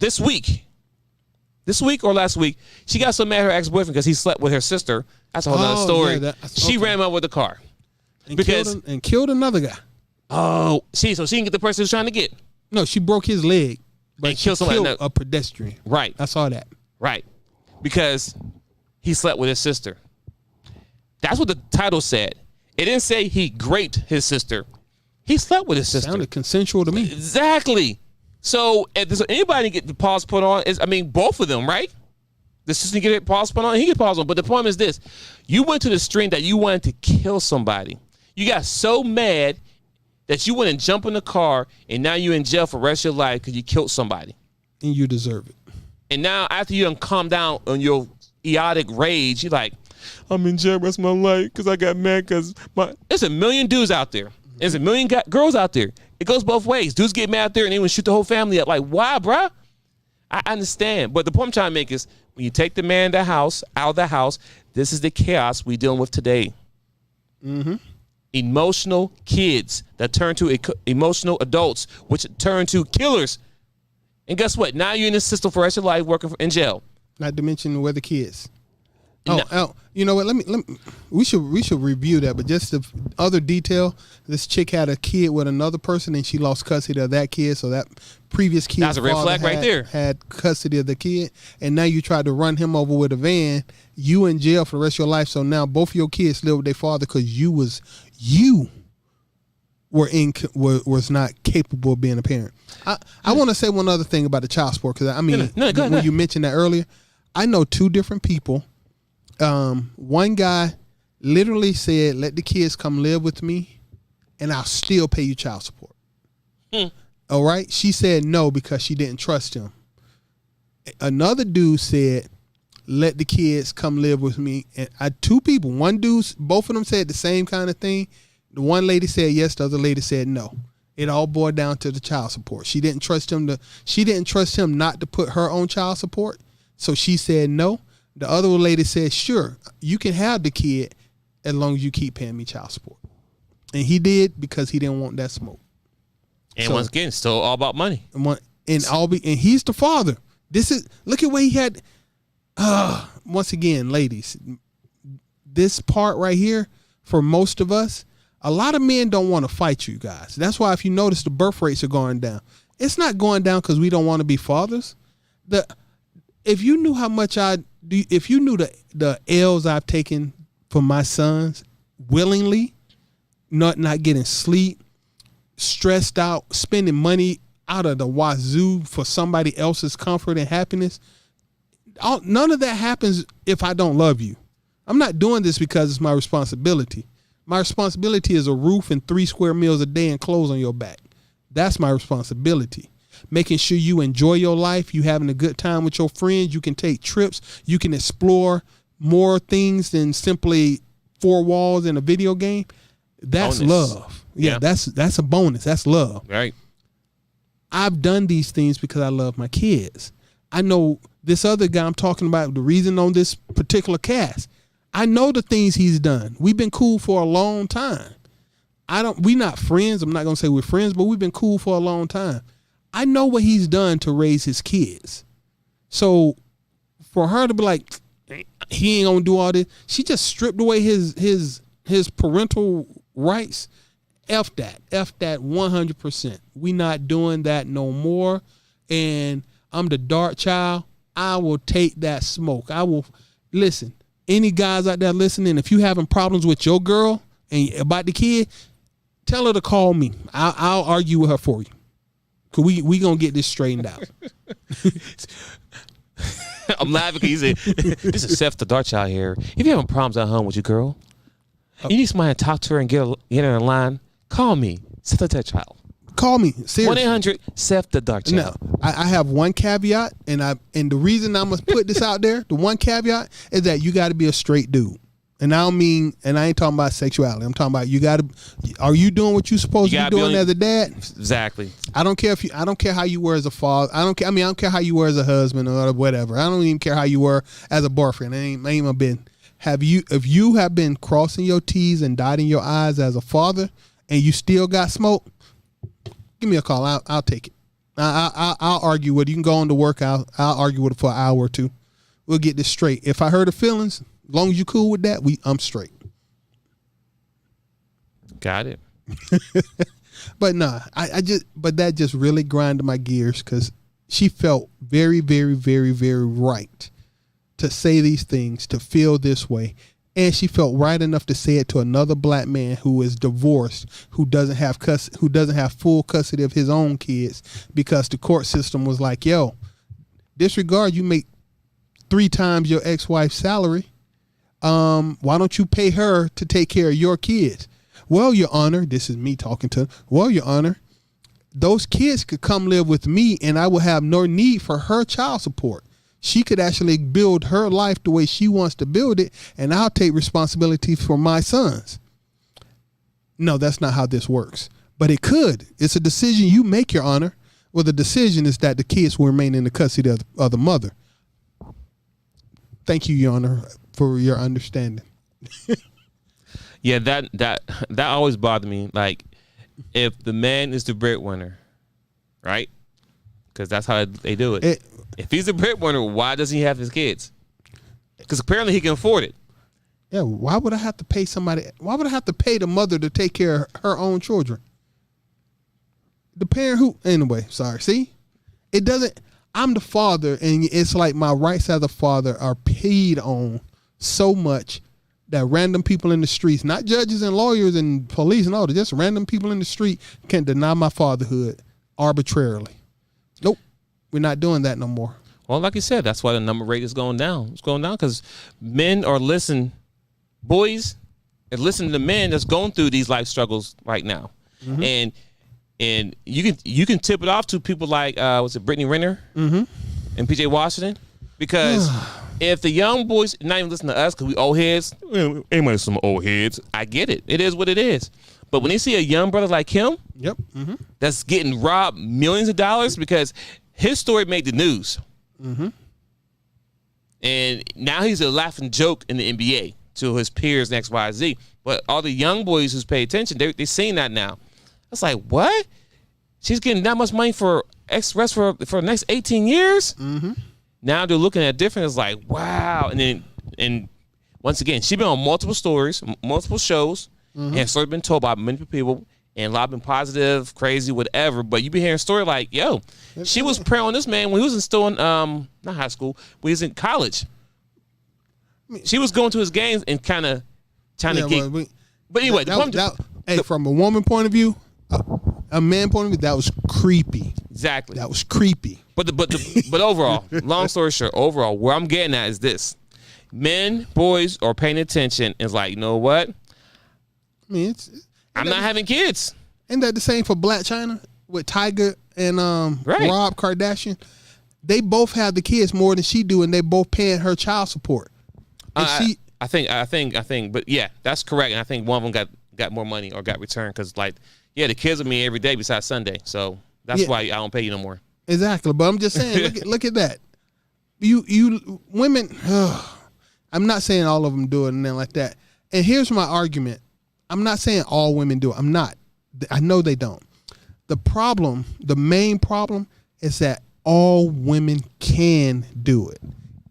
this week or last week, she got so mad at her ex-boyfriend because he slept with her sister. That's a whole other story. Yeah, she ran him out with the car. And killed another guy. Oh, so she didn't get the person she was trying to get. No, she broke his leg. But and kill somebody. Killed a pedestrian. Right. I saw that. Right. Because he slept with his sister. That's what the title said. It didn't say he raped his sister. He slept with his sister. Sounded consensual to me. Exactly. So if there's anybody get the pause put on, both of them, right? The sister get pause put on, he get pause on. But the point is this. You went to the extreme that you wanted to kill somebody. You got so mad that you went and jumped in the car, and now you're in jail for the rest of your life because you killed somebody. And you deserve it. And now after you done calm down on your idiotic rage, you're like, I'm in jail the rest of my life because I got mad because there's a million dudes out there. There's a million girls out there. It goes both ways. Dudes get mad out there and they want to shoot the whole family up. Like, why, bruh? I understand. But the point I'm trying to make is when you take the man out of the house, this is the chaos we dealing with today. Mm-hmm. Emotional kids that turn to emotional adults, which turn to killers. And guess what? Now you're in the system for the rest of your life working in jail. Not to mention where the kids. Oh, you know what? Let me. We should review that. But just the other detail, this chick had a kid with another person, and she lost custody of that kid. So that previous kid, that's a red flag right there. Had custody of the kid, and now you tried to run him over with a van. You in jail for the rest of your life. So now both of your kids live with their father because you was not capable of being a parent. I want to say one other thing about the child support because when you mentioned that earlier, I know two different people. One guy literally said, let the kids come live with me and I'll still pay you child support. All right. She said no because she didn't trust him. Another dude said, let the kids come live with me. And two people, both of them said the same kind of thing. The one lady said yes, the other lady said no. It all boiled down to the child support. She didn't trust him not to put her own child support. So she said no. The other lady said, sure, you can have the kid as long as you keep paying me child support. And he did because he didn't want that smoke. And once again, it's still all about money. And he's the father. Look at what he had. Once again, ladies, this part right here, for most of us, a lot of men don't want to fight you guys. That's why if you notice the birth rates are going down. It's not going down because we don't want to be fathers. If you knew how much if you knew the L's I've taken for my sons willingly, not getting sleep, stressed out, spending money out of the wazoo for somebody else's comfort and happiness, none of that happens if I don't love you. I'm not doing this because it's my responsibility. My responsibility is a roof and 3 square meals a day and clothes on your back. That's my responsibility. Making sure you enjoy your life, you having a good time with your friends, you can take trips, you can explore more things than simply 4 walls in a video game. That's bonus. Love. Yeah, that's a bonus. That's love. Right. I've done these things because I love my kids. I know this other guy I'm talking about, the reason on this particular cast, I know the things he's done. We've been cool for a long time. We're not friends. I'm not going to say we're friends, but we've been cool for a long time. I know what he's done to raise his kids. So for her to be like, he ain't gonna do all this, she just stripped away his parental rights. F that 100%. We not doing that no more. And I'm the dark child. I will take that smoke. I will listen. Any guys out there listening, if you having problems with your girl and about the kid, tell her to call me. I'll argue with her for you. Cause we gonna get this straightened out. I'm laughing because he said, this is Seth the Dark Child here. If you're having problems at home with your girl, you need somebody to talk to her and get her in line, call me, Seth the Dark Child. Call me. Seriously. 1-800-SETH the Dark Child. No, I have one caveat, and the reason I'm gonna put this out there, the one caveat is that you got to be a straight dude. And I don't mean, and I ain't talking about sexuality. I'm talking about are you doing what you supposed to be doing as a dad? Exactly. I don't care how you were as a father. I don't care how you were as a husband or whatever. I don't even care how you were as a boyfriend. I ain't been. If you have been crossing your T's and dotting your I's as a father and you still got smoke, give me a call. I'll take it. I'll argue with it. You can go on to work. I'll argue with it for an hour or two. We'll get this straight. If I hurt her feelings, as long as you cool with that, I'm straight. Got it. But nah, but that just really grinded my gears because she felt very, very, very, very right to say these things, to feel this way. And she felt right enough to say it to another black man who is divorced, who doesn't have full custody of his own kids, because the court system was like, yo, disregard, you make 3 times your ex-wife's salary. Why don't you pay her to take care of your kids? Well, Your Honor, this is me talking to her. Well, Your Honor, those kids could come live with me and I will have no need for her child support. She could actually build her life the way she wants to build it, and I'll take responsibility for my sons. No, that's not how this works. But it could. It's a decision you make, Your Honor. Well, the decision is that the kids will remain in the custody of the mother. Thank you, Your Honor, for your understanding. Yeah, that always bothered me. Like, if the man is the breadwinner, right? Because that's how they do it. If he's the breadwinner, why doesn't he have his kids? Because apparently he can afford it. Yeah, why would I have to pay somebody? Why would I have to pay the mother to take care of her own children? The parent who, anyway, sorry. See, it doesn't, I'm the father, and it's like my rights as a father are paid on so much that random people in the streets, not judges and lawyers and police and all that, just random people in the street can deny my fatherhood arbitrarily. Nope. We're not doing that no more. Well, like you said, that's why the number rate is going down. It's going down because men are boys are listening to men that's going through these life struggles right now. Mm-hmm. And you can tip it off to people like was it Brittany Renner and PJ Washington, because if the young boys not even listen to us because we old heads, anybody some old heads, I get it. It is what it is. But when they see a young brother like him, that's getting robbed millions of dollars because his story made the news, and now he's a laughing joke in the NBA to his peers and XYZ. But all the young boys who's pay attention, they're seeing that now. It's like, what? She's getting that much money for rest for the next 18 years? Now they're looking at different. It's like, wow. And once again, she's been on multiple stories, multiple shows, and story been told by many people. And a lot been positive, crazy, whatever. But you be hearing a story like, yo, she was preying on this man when he was still in, not high school, when he was in college. She was going to his games and kind of trying to get. But anyway, from a woman point of view, a man point of view, that was creepy. Exactly. That was creepy. But overall, long story short, where I'm getting at is this. Men, boys are paying attention. It's like, you know what? I mean, I'm not having kids. Ain't that the same for Black China with Tiger and Rob Kardashian? They both have the kids more than she do, and they both paying her child support. And I think, but yeah, that's correct. And I think one of them got more money or got returned because, like, yeah, the kids with me every day besides Sunday, so that's why I don't pay you no more. Exactly, but I'm just saying, look at that. You women. I'm not saying all of them do it and nothing like that. And here's my argument. I'm not saying all women do it. I'm not. I know they don't. The main problem is that all women can do it.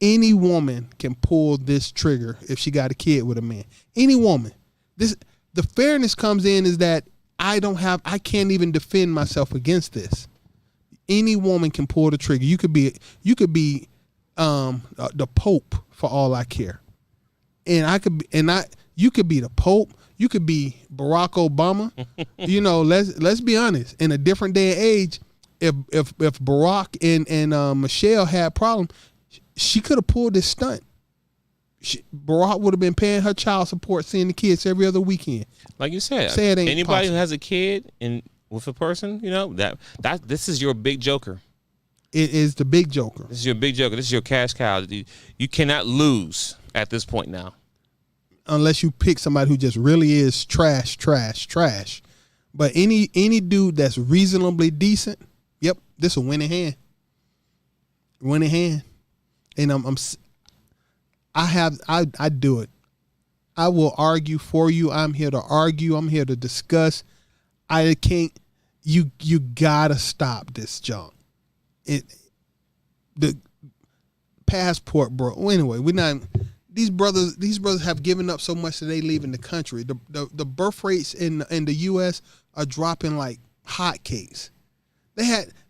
Any woman can pull this trigger if she got a kid with a man. Any woman. The fairness comes in is that I can't even defend myself against this. Any woman can pull the trigger. You could be the Pope for all I care. You could be the Pope. You could be Barack Obama. Let's be honest. In a different day and age, if Barack and Michelle had problems, she could have pulled this stunt. Barack would have been paying her child support, seeing the kids every other weekend. Like you said, anybody possible. Who has a kid and with a person, that this is your big joker. It is the big joker. This is your big joker. This is your cash cow. You cannot lose at this point now. Unless you pick somebody who just really is trash. But any dude that's reasonably decent, yep, this will win in hand. And I do it. I will argue for you. I'm here to argue. I'm here to discuss. You gotta stop this junk. The passport, bro. Well, anyway, these brothers have given up so much that they leaving the country. The birth rates in the US are dropping like hotcakes.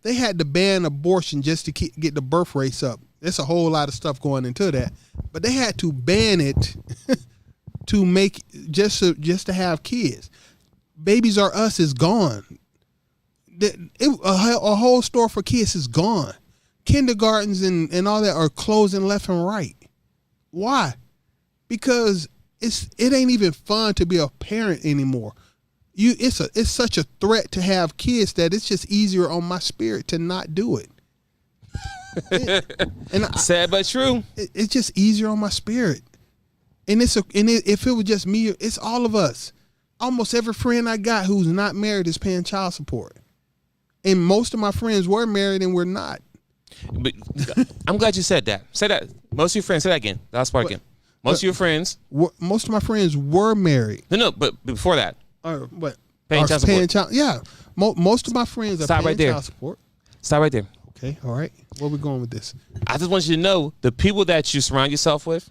They had to ban abortion just to get the birth rates up. There's a whole lot of stuff going into that, but they had to ban it to make just to have kids. Babies R Us is gone. A whole store for kids is gone. Kindergartens and all that are closing left and right. Why? Because it ain't even fun to be a parent anymore. It's such a threat to have kids that it's just easier on my spirit to not do it. Sad but true. It's just easier on my spirit. And if it was just me, it's all of us. Almost every friend I got who's not married is paying child support. And most of my friends were married and we're not. But I'm glad you said that. Say that. Most of your friends, say that again. Last part again. Most of your friends. Most of my friends were married. No, but before that. What? Paying child support. Yeah. Most of my friends are paying child support. Stop right there. Okay. All right. Where we going with this? I just want you to know the people that you surround yourself with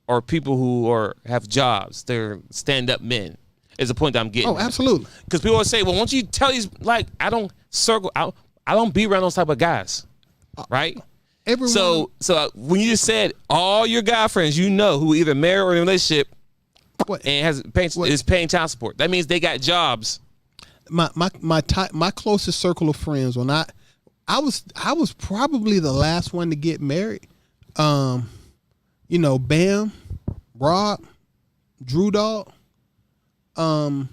are people who have jobs. They're stand-up men. Is the point that I'm getting. Oh, absolutely. Because people always say, well, won't you tell these, like, I don't be around those type of guys. Right? Everyone. So when you just said all your guy friends you know who either married or in a relationship and is paying child support, that means they got jobs. My closest circle of friends, when I was probably the last one to get married. Bam, Rob, Drew Dog, the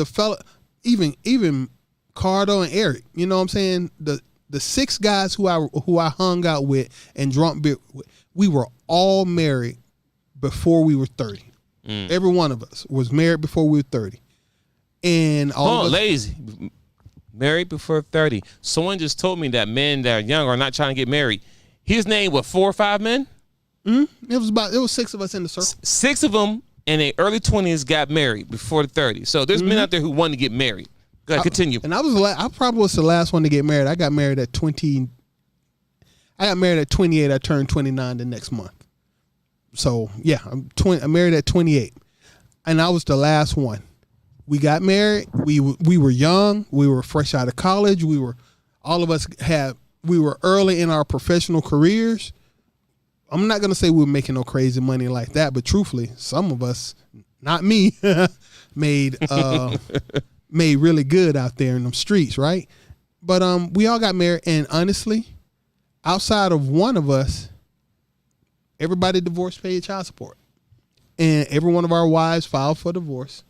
fella, even Cardo and Eric. You know what I'm saying? The 6 guys who I hung out with and drunk beer with, we were all married before we were 30. Every one of us was married before we were 30. And all lazy. Married before 30. Someone just told me that men that are young are not trying to get married. His name was 4 or 5 men? It was 6 of us in the circle. 6 of them in their early 20s got married before the 30. So there's men out there who want to get married. Go ahead, continue. And I probably was the last one to get married. I got married at 20. I got married at 28. I turned 29 the next month. So yeah, I'm married at 28, and I was the last one. We got married. We were young. We were fresh out of college. We were early in our professional careers. I'm not gonna say we were making no crazy money like that, but truthfully, some of us, not me, made really good out there in them streets, right? But we all got married, and honestly, outside of one of us, everybody divorced paid child support, and every one of our wives filed for divorce,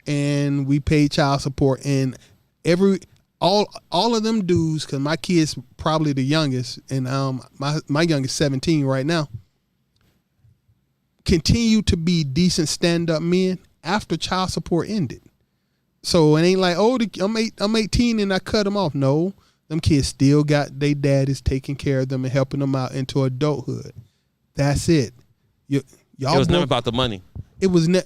and we paid child support, and all of them dudes, because my kid's probably the youngest, and my youngest 17 right now, continue to be decent stand-up men after child support ended. So it ain't like, I'm 18 and I cut them off. No, them kids still got their daddies taking care of them and helping them out into adulthood. That's it. Y'all. It was never about the money. It was the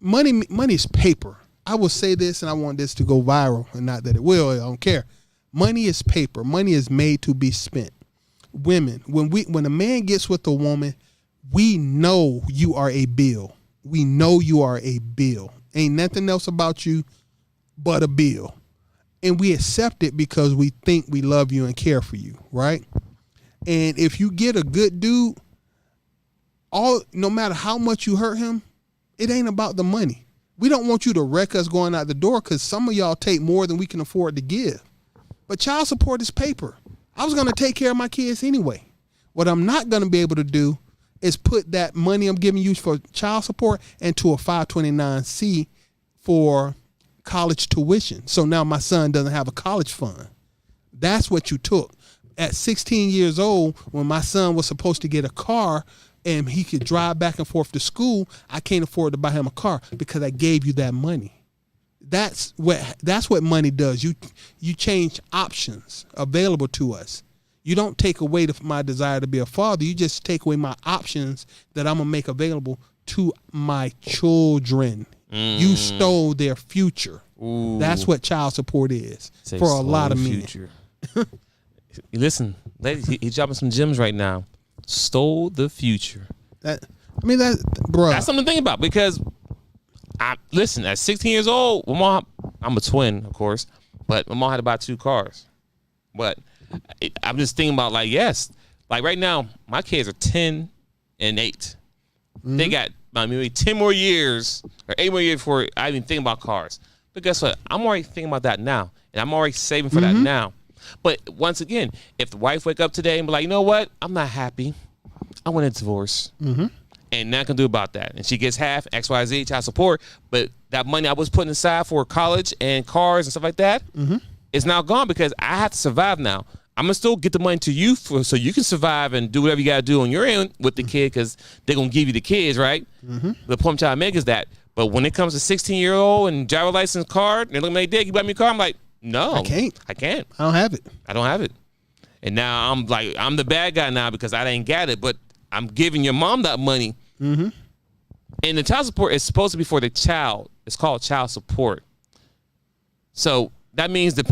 money. Money is paper. I will say this, and I want this to go viral, and not that it will. I don't care. Money is paper. Money is made to be spent. Women, when a man gets with a woman, we know you are a bill. We know you are a bill. Ain't nothing else about you but a bill. And we accept it because we think we love you and care for you, right? And if you get a good dude, no matter how much you hurt him, it ain't about the money. We don't want you to wreck us going out the door, because some of y'all take more than we can afford to give. But child support is paper. I was going to take care of my kids anyway. What I'm not going to be able to do is put that money I'm giving you for child support into a 529C for college tuition. So now my son doesn't have a college fund. That's what you took. At 16 years old, when my son was supposed to get a car and he could drive back and forth to school, I can't afford to buy him a car because I gave you that money. That's what money does. You change options available to us. You don't take away my desire to be a father. You just take away my options that I'm going to make available to my children. You stole their future. Ooh. That's what child support is for a lot of men. Listen, ladies, he's dropping some gems right now. Stole the future. Bro. That's something to think about, because listen, at 16 years old, I'm a twin, of course, But my mom had to buy 2 cars. But I'm just thinking about like, yes, like right now, my kids are 10 and 8. They got maybe 10 more years or 8 more years before I even think about cars. But guess what? I'm already thinking about that now, and I'm already saving for that now. But once again, if the wife wake up today and be like, you know what? I'm not happy. I want a divorce. And nothing I can do about that. And she gets half XYZ child support, but that money I was putting aside for college and cars and stuff like that is now gone because I have to survive now. I'm gonna still get the money to you so you can survive and do whatever you gotta do on your end with the kid because they're gonna give you the kids, right? The point I'm trying to make is that. But when it comes to 16-year-old and driver license card, and they're looking at their dad, you buy me a car. I'm like, no, I can't. I don't have it. And now I'm like, I'm the bad guy now because I didn't get it, but I'm giving your mom that money. And the child support is supposed to be for the child. It's called child support. So that means the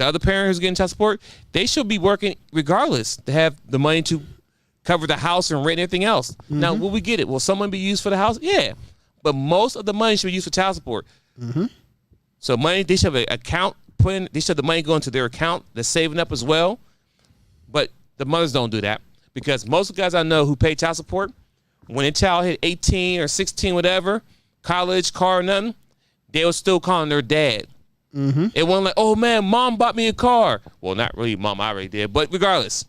other parent who's getting child support, they should be working regardless to have the money to cover the house and rent and everything else. Now, will we get it? Will someone be used for the house? Yeah. But most of the money should be used for child support. So money, they should have an account they should have the money go into their account. They're saving up as well. But the mothers don't do that because most of the guys I know who pay child support, when a child hit 18 or 16, whatever, college, car, nothing, they were still calling their dad. It wasn't like, oh man, mom bought me a car. Well, not really, mom, I already did. But regardless,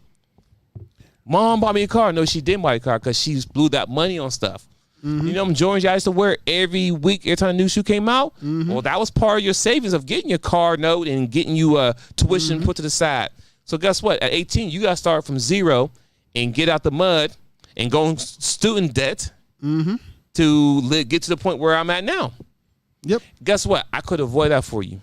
mom bought me a car. No, she didn't buy a car because she blew that money on stuff. You know them Jordans I used to wear every week every time a new shoe came out? Well, that was part of your savings of getting your car note and getting you a tuition put to the side. So guess what? At 18, you got to start from zero and get out the mud and go in student debt to get to the point where I'm at now. Yep. Guess what? I could avoid that for you.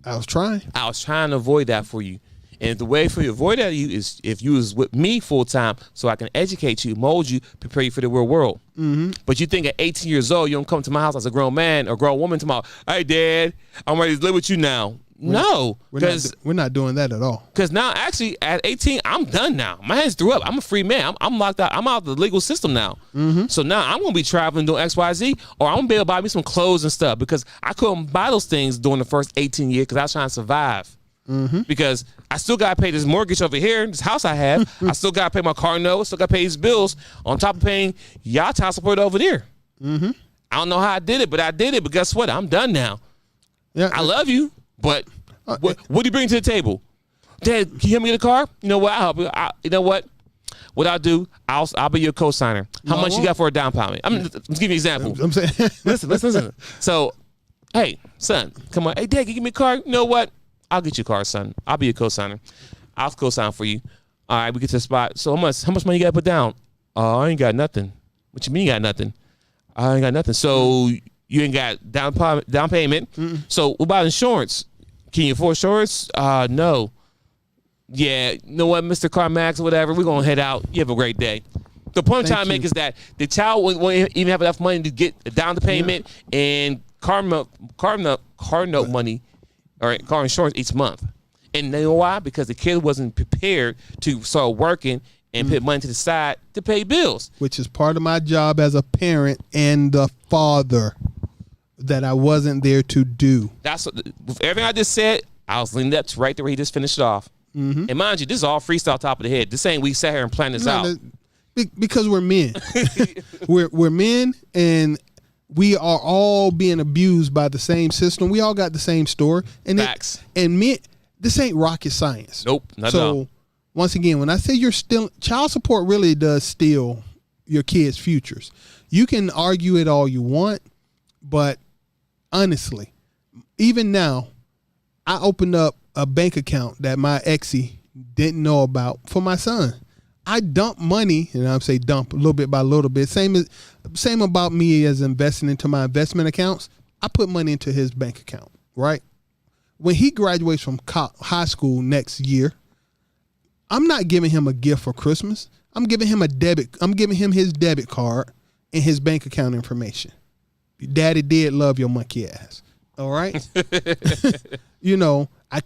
I was trying to avoid that for you. And the way for you to avoid that is if you was with me full time so I can educate you, mold you, prepare you for the real world. But you think at 18 years old, you don't come to my house as a grown man or grown woman tomorrow, hey, Dad, I'm ready to live with you now. No, because we're not doing that at all. Because now, actually, at 18, I'm done now. My hands threw up. I'm a free man. I'm locked out. I'm out of the legal system now. So now I'm going to be traveling doing X, Y, Z, or I'm going to be able to buy me some clothes and stuff because I couldn't buy those things during the first 18 years because I was trying to survive. Because I still got to pay this mortgage over here, this house I have. I still got to pay my car note. Still got to pay these bills on top of paying y'all child support over there. I don't know how I did it, but I did it. But guess what? I'm done now. Yeah, I love you, but what do you bring to the table? Dad, can you help me get a car? You know what? I'll help you. You know what? What I'll do, I'll be your co-signer. How much you got for a down payment? I'm just giving you an example. I'm saying, listen. So, hey, son, come on. Hey, Dad, can you give me a car? You know what? I'll get you a car, son. I'll be your co-signer. I'll co-sign for you. All right, we get to the spot. So how much money you got to put down? I ain't got nothing. What you mean you got nothing? I ain't got nothing. So you ain't got down payment. So what about insurance? Can you afford insurance? No. Yeah, you know what, Mr. Carmax or whatever, we're going to head out. You have a great day. The point I'm trying to make is that the child won't even have enough money to get a down payment and car note money or car insurance each month. And you know why? Because the kid wasn't prepared to start working and put money to the side to pay bills. Which is part of my job as a parent and the father that I wasn't there to do. That's with everything I just said, I was leaning up to right there where he just finished it off. And mind you, this is all freestyle top of the head. This ain't we sat here and planned this out. Because we're men. we're men and we are all being abused by the same system. We all got the same story. And facts. And men, this ain't rocket science. Nope, not at all. So once again, when I say child support really does steal your kids' futures. You can argue it all you want, but honestly, even now, I opened up a bank account that my exie didn't know about for my son. I dump money, and I'm say dump a little bit by little bit. Same about me as investing into my investment accounts. I put money into his bank account, right? When he graduates from high school next year, I'm not giving him a gift for Christmas. I'm giving him his debit card and his bank account information. Daddy did love your monkey ass. All right. You know, I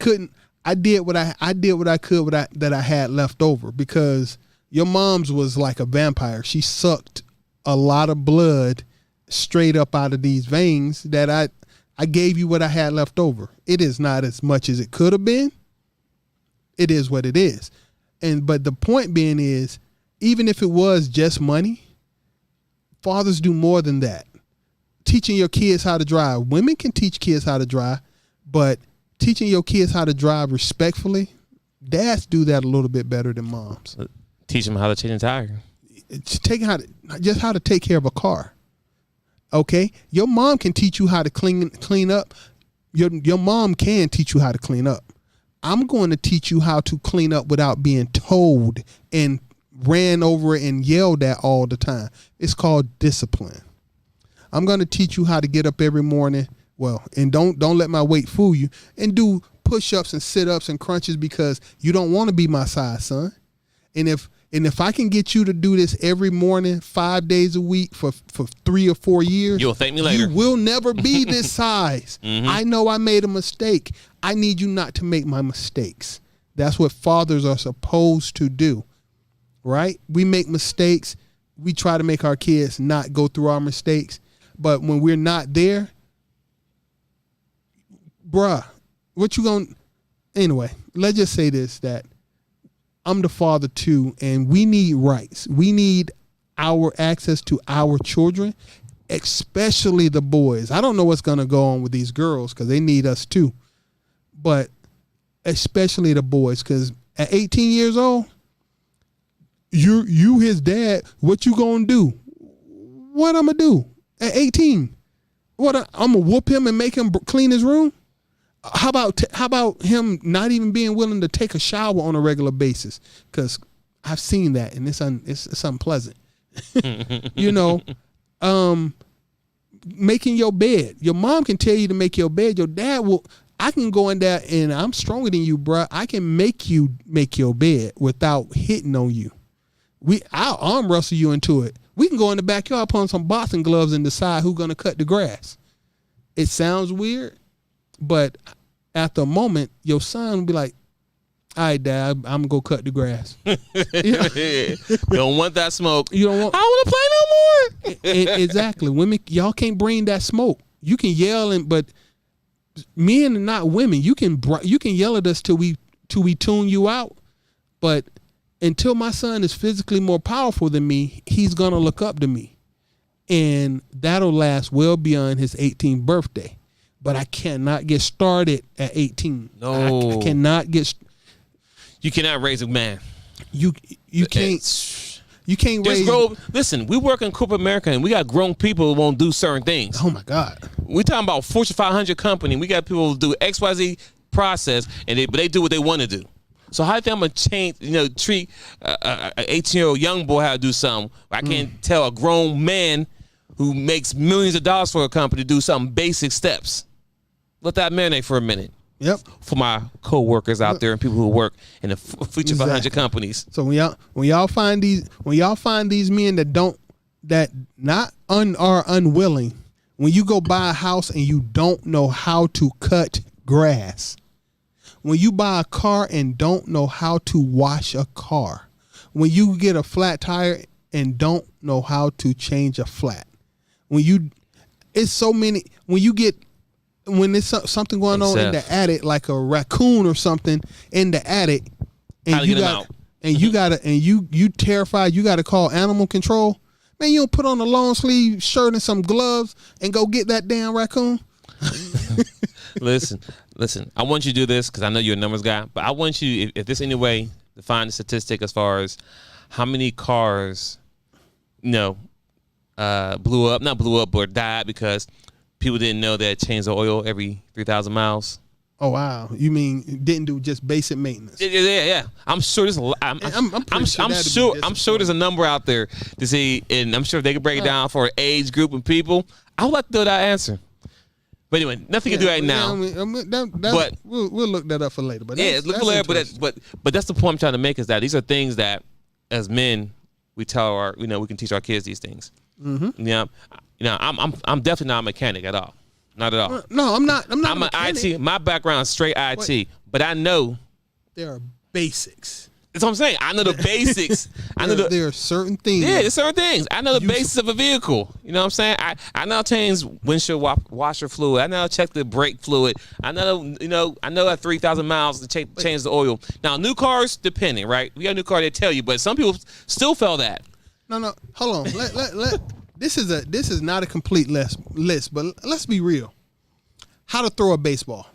did what I could that I had left over because your mom's was like a vampire. She sucked a lot of blood straight up out of these veins that I gave you what I had left over. It is not as much as it could have been. It is what it is. But the point being is, even if it was just money, fathers do more than that. Teaching your kids how to drive. Women can teach kids how to drive, but teaching your kids how to drive respectfully, dads do that a little bit better than moms. Teach them how to change a tire. How to take care of a car. Okay, your mom can teach you how to clean up. Your mom can teach you how to clean up. I'm going to teach you how to clean up without being told and ran over and yelled at all the time. It's called discipline. I'm going to teach you how to get up every morning. Well, and don't let my weight fool you, and do push-ups and sit-ups and crunches because you don't want to be my size, son. And if I can get you to do this every morning, 5 days a week for 3 or 4 years, you'll thank me later. You will never be this size. Mm-hmm. I know I made a mistake. I need you not to make my mistakes. That's what fathers are supposed to do, right? We make mistakes. We try to make our kids not go through our mistakes. But when we're not there, bruh, what you gonna... Anyway, let's just say this, that I'm the father too, and we need rights. We need our access to our children, especially the boys. I don't know what's going to go on with these girls because they need us too, but especially the boys, because at 18 years old, you his dad, what you going to do? What I'm going to do at 18? I'm going to whoop him and make him clean his room? How about him not even being willing to take a shower on a regular basis? Because I've seen that, and it's unpleasant. Making your bed. Your mom can tell you to make your bed. Your dad will. I can go in there, and I'm stronger than you, bruh. I can make you make your bed without hitting on you. I'll arm wrestle you into it. We can go in the backyard, put on some boxing gloves, and decide who's gonna cut the grass. It sounds weird. But after a moment, your son will be like, all right, Dad, I'm going to go cut the grass. Don't want that smoke. You don't want. I don't want to play no more. Exactly. Women, y'all can't bring that smoke. You can yell, but men and not women. You can yell at us till we tune you out. But until my son is physically more powerful than me, he's going to look up to me. And that'll last well beyond his 18th birthday. But I cannot get started at 18. No. I cannot get... You cannot raise a man. You can't... You can't raise... Listen, we work in corporate America, and we got grown people who won't do certain things. Oh, my God. We talking about Fortune 500 company. We got people who do XYZ process, but they do what they want to do. So how do you think I'm going to treat an 18-year-old young boy how to do something? I can't tell a grown man who makes millions of dollars for a company to do something basic steps. Let that marinate for a minute. Yep. For my co-workers out there and people who work in the Fortune 500 companies. So when y'all find these men that are unwilling, when you go buy a house and you don't know how to cut grass, when you buy a car and don't know how to wash a car, when you get a flat tire and don't know how to change a flat, when there's something going on in the attic, like a raccoon or something in the attic, and you terrified, you got to call animal control. Man, you don't put on a long sleeve shirt and some gloves and go get that damn raccoon. Listen. I want you to do this because I know you're a numbers guy, but I want you, if there's any way to find a statistic as far as how many cars, not blew up, but died because people didn't know that change the oil every 3,000 miles. Oh wow! You mean didn't do just basic maintenance? Yeah. I'm sure there's I'm sure there's a number out there to see, and I'm sure if they could break it down for an age group of people, I would like to know that answer. But anyway, nothing to do right now. But we'll look that up for later. But look for later. But that's the point I'm trying to make, is that these are things that as men we tell we can teach our kids these things. Mm-hmm. I'm definitely not a mechanic at all. Not at all. No, I'm not. I'm an IT. My background is straight IT, but I know there are basics. That's what I'm saying. I know the basics. There are certain things. Yeah, there's certain things. I know the basics of a vehicle. You know what I'm saying? I know how to change windshield washer fluid. I know how to check the brake fluid. I know at 3,000 miles to change the oil. Now, new cars, depending, right? We got a new car, they tell you, but some people still fail that. No, hold on. This is not a complete list, but let's be real. How to throw a baseball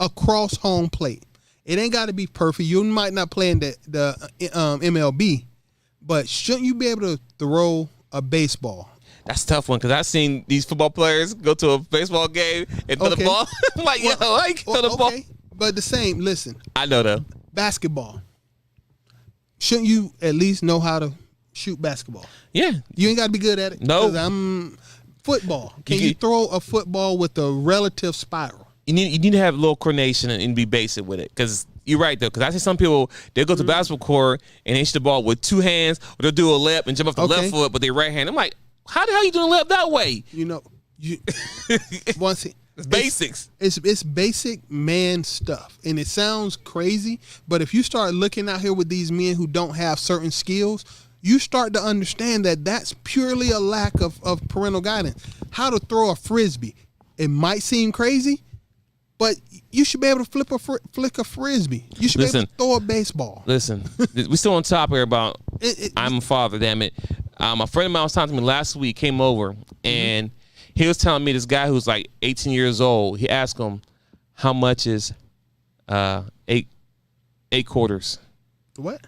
across home plate. It ain't got to be perfect. You might not play in the MLB, but shouldn't you be able to throw a baseball? That's a tough one because I've seen these football players go to a baseball game and throw the ball. I'm like, I can throw the ball. But the same, listen. I know though. Basketball. Shouldn't you at least know how to shoot basketball? Yeah. You ain't got to be good at it. No. Football. Can you throw a football with a relative spiral? You need to have a little coordination and be basic with it. Because you're right, though. Because I see some people, they'll go to basketball court and they shoot the ball with two hands, or they'll do a left and jump off the left foot, but they right hand. I'm like, how the hell you doing a left that way? It's basics. It's basic man stuff. And it sounds crazy, but if you start looking out here with these men who don't have certain skills, you start to understand that that's purely a lack of parental guidance. How to throw a Frisbee. It might seem crazy, but you should be able to flick a Frisbee. You should be able to throw a baseball. Listen, we still on top here about I'm a father, damn it. A friend of mine was talking to me last week, came over, and he was telling me this guy who's like 18 years old, he asked him, how much is 8 quarters? What?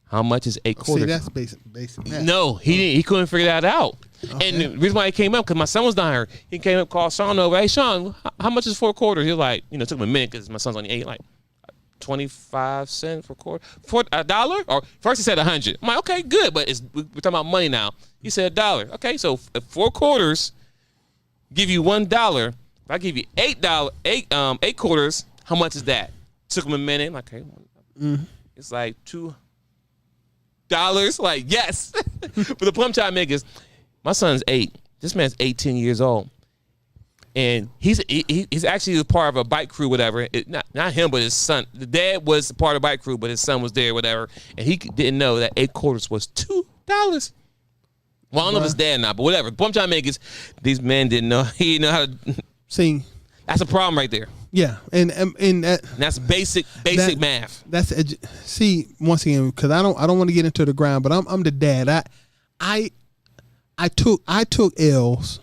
How much is 8 quarters? See, that's basic math. No, he couldn't figure that out. Okay. And the reason why he came up, because my son was down here. He came up, called Sean over. Hey, Sean, how much is 4 quarters? He was like, it took him a minute because my son's only 8, like 25 cents for a quarter. For $1? Or first he said 100. I'm like, okay, good, but we're talking about money now. He said $1. Okay, so if 4 quarters give you $1, if I give you $8, 8 quarters, how much is that? Took him a minute. I'm like, okay, it's like $2. Like, yes. But the point I'm trying to make is, my son's 8. This man's 18 years old, and he's actually a part of a bike crew, whatever. Not him, but his son. The dad was part of the bike crew, but his son was there, whatever. And he didn't know that 8 quarters was $2. Well, I don't know if his dad or not, but whatever. The point I'm trying to make is, these men didn't know. He didn't know how to see. That's a problem right there. Yeah, and that's basic math. See, once again, because I don't want to get into the ground, but I'm the dad. I took L's.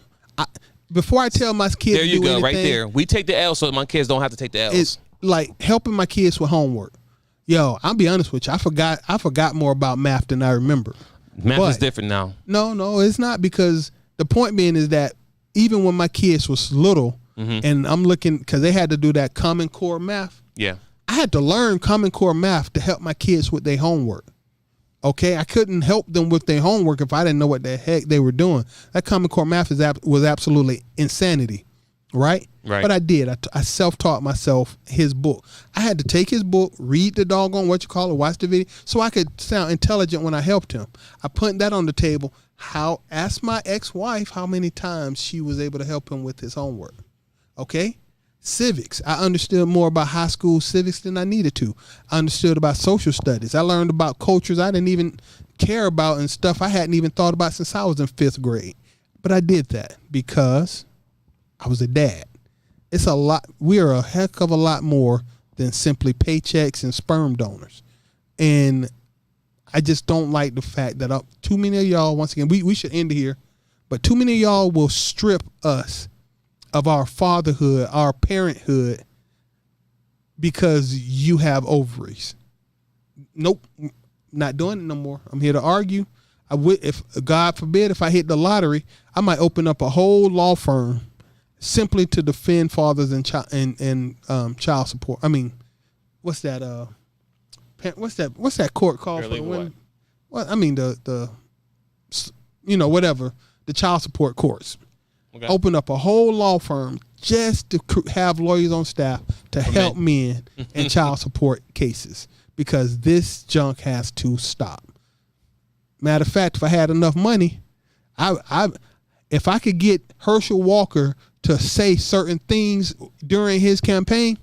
Before I tell my kids there you to do go, anything, right there. We take the L so my kids don't have to take the L's. It's like helping my kids with homework. Yo, I'll be honest with you. I forgot more about math than I remember. Math is different now. No, it's not, because the point being is that even when my kids was little, and I'm looking, because they had to do that Common Core math. Yeah. I had to learn Common Core math to help my kids with their homework. Okay, I couldn't help them with their homework if I didn't know what the heck they were doing. That Common Core math was absolutely insanity, right? Right. But I did. I self-taught myself his book. I had to take his book, read the doggone watch the video, so I could sound intelligent when I helped him. I put that on the table. Ask my ex-wife how many times she was able to help him with his homework. Okay? Civics. I understood more about high school civics than I needed to. I understood about social studies. I learned about cultures I didn't even care about and stuff I hadn't even thought about since I was in 5th grade. But I did that because I was a dad. It's a lot. We are a heck of a lot more than simply paychecks and sperm donors. And I just don't like the fact that too many of y'all, once again, we should end here, but too many of y'all will strip us of our fatherhood, our parenthood, because you have ovaries. Nope, not doing it no more. I'm here to argue. If God forbid, if I hit the lottery, I might open up a whole law firm simply to defend fathers and child support. I mean, what's that? What's that court called for the women? What I mean, the whatever, the child support courts. Okay. Open up a whole law firm just to have lawyers on staff to help men in child support cases, because this junk has to stop. Matter of fact, if I had enough money, if I could get Herschel Walker to say certain things during his campaign,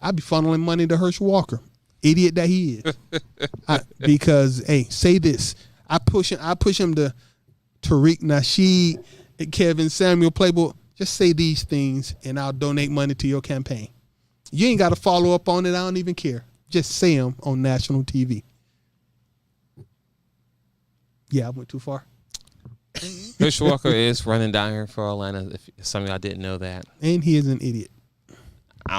I'd be funneling money to Herschel Walker. idiot that he is. Because hey, say this. I push him to Tariq Nasheed, Kevin Samuel Playboy. Just say these things, and I'll donate money to your campaign. You ain't got to follow up on it. I don't even care. Just say them on national TV. Yeah, I went too far. Chris Walker is running down here for Atlanta. If some of y'all didn't know that, and he is an idiot. I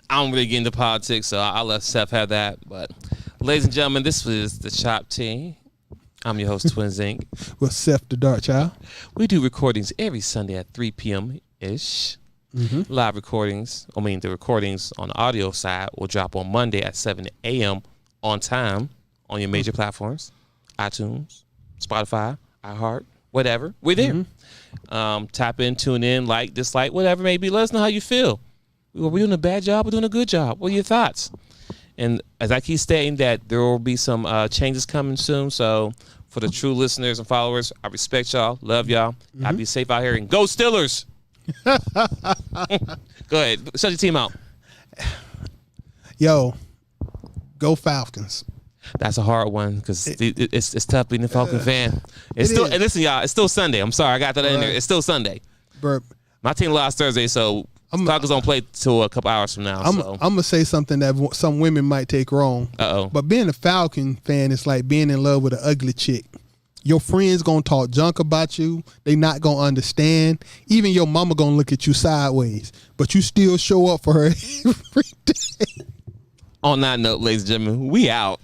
don't really get into politics, so I'll let Seth have that. But, ladies and gentlemen, this was the DaChop Team. I'm your host, Twins Inc. With Seth the Dark Child. We do recordings every Sunday at 3 p.m.-ish. Mm-hmm. Live recordings, the recordings on the audio side will drop on Monday at 7 a.m. on time on your major platforms. iTunes, Spotify, iHeart, whatever. We're there. Mm-hmm. Tap in, tune in, like, dislike, whatever it may be. Let us know how you feel. Are we doing a bad job or doing a good job? What are your thoughts? And as I keep stating that there will be some changes coming soon. So for the true listeners and followers, I respect y'all. Love y'all. Mm-hmm. Y'all be safe out here. And go Steelers. Go ahead. Shut your team out. Yo, go Falcons. That's a hard one because it's tough being a Falcon fan. It's still, and listen, y'all, it's still Sunday. I'm sorry, I got that in there. It's still Sunday. Burp. My team lost Thursday, so Falcons don't play till a couple hours from now. I'm gonna say something that some women might take wrong. But being a Falcon fan is like being in love with an ugly chick. Your friends gonna talk junk about you. They not gonna understand. Even your mama gonna look at you sideways. But you still show up for her every day. On that note, ladies and gentlemen, we out.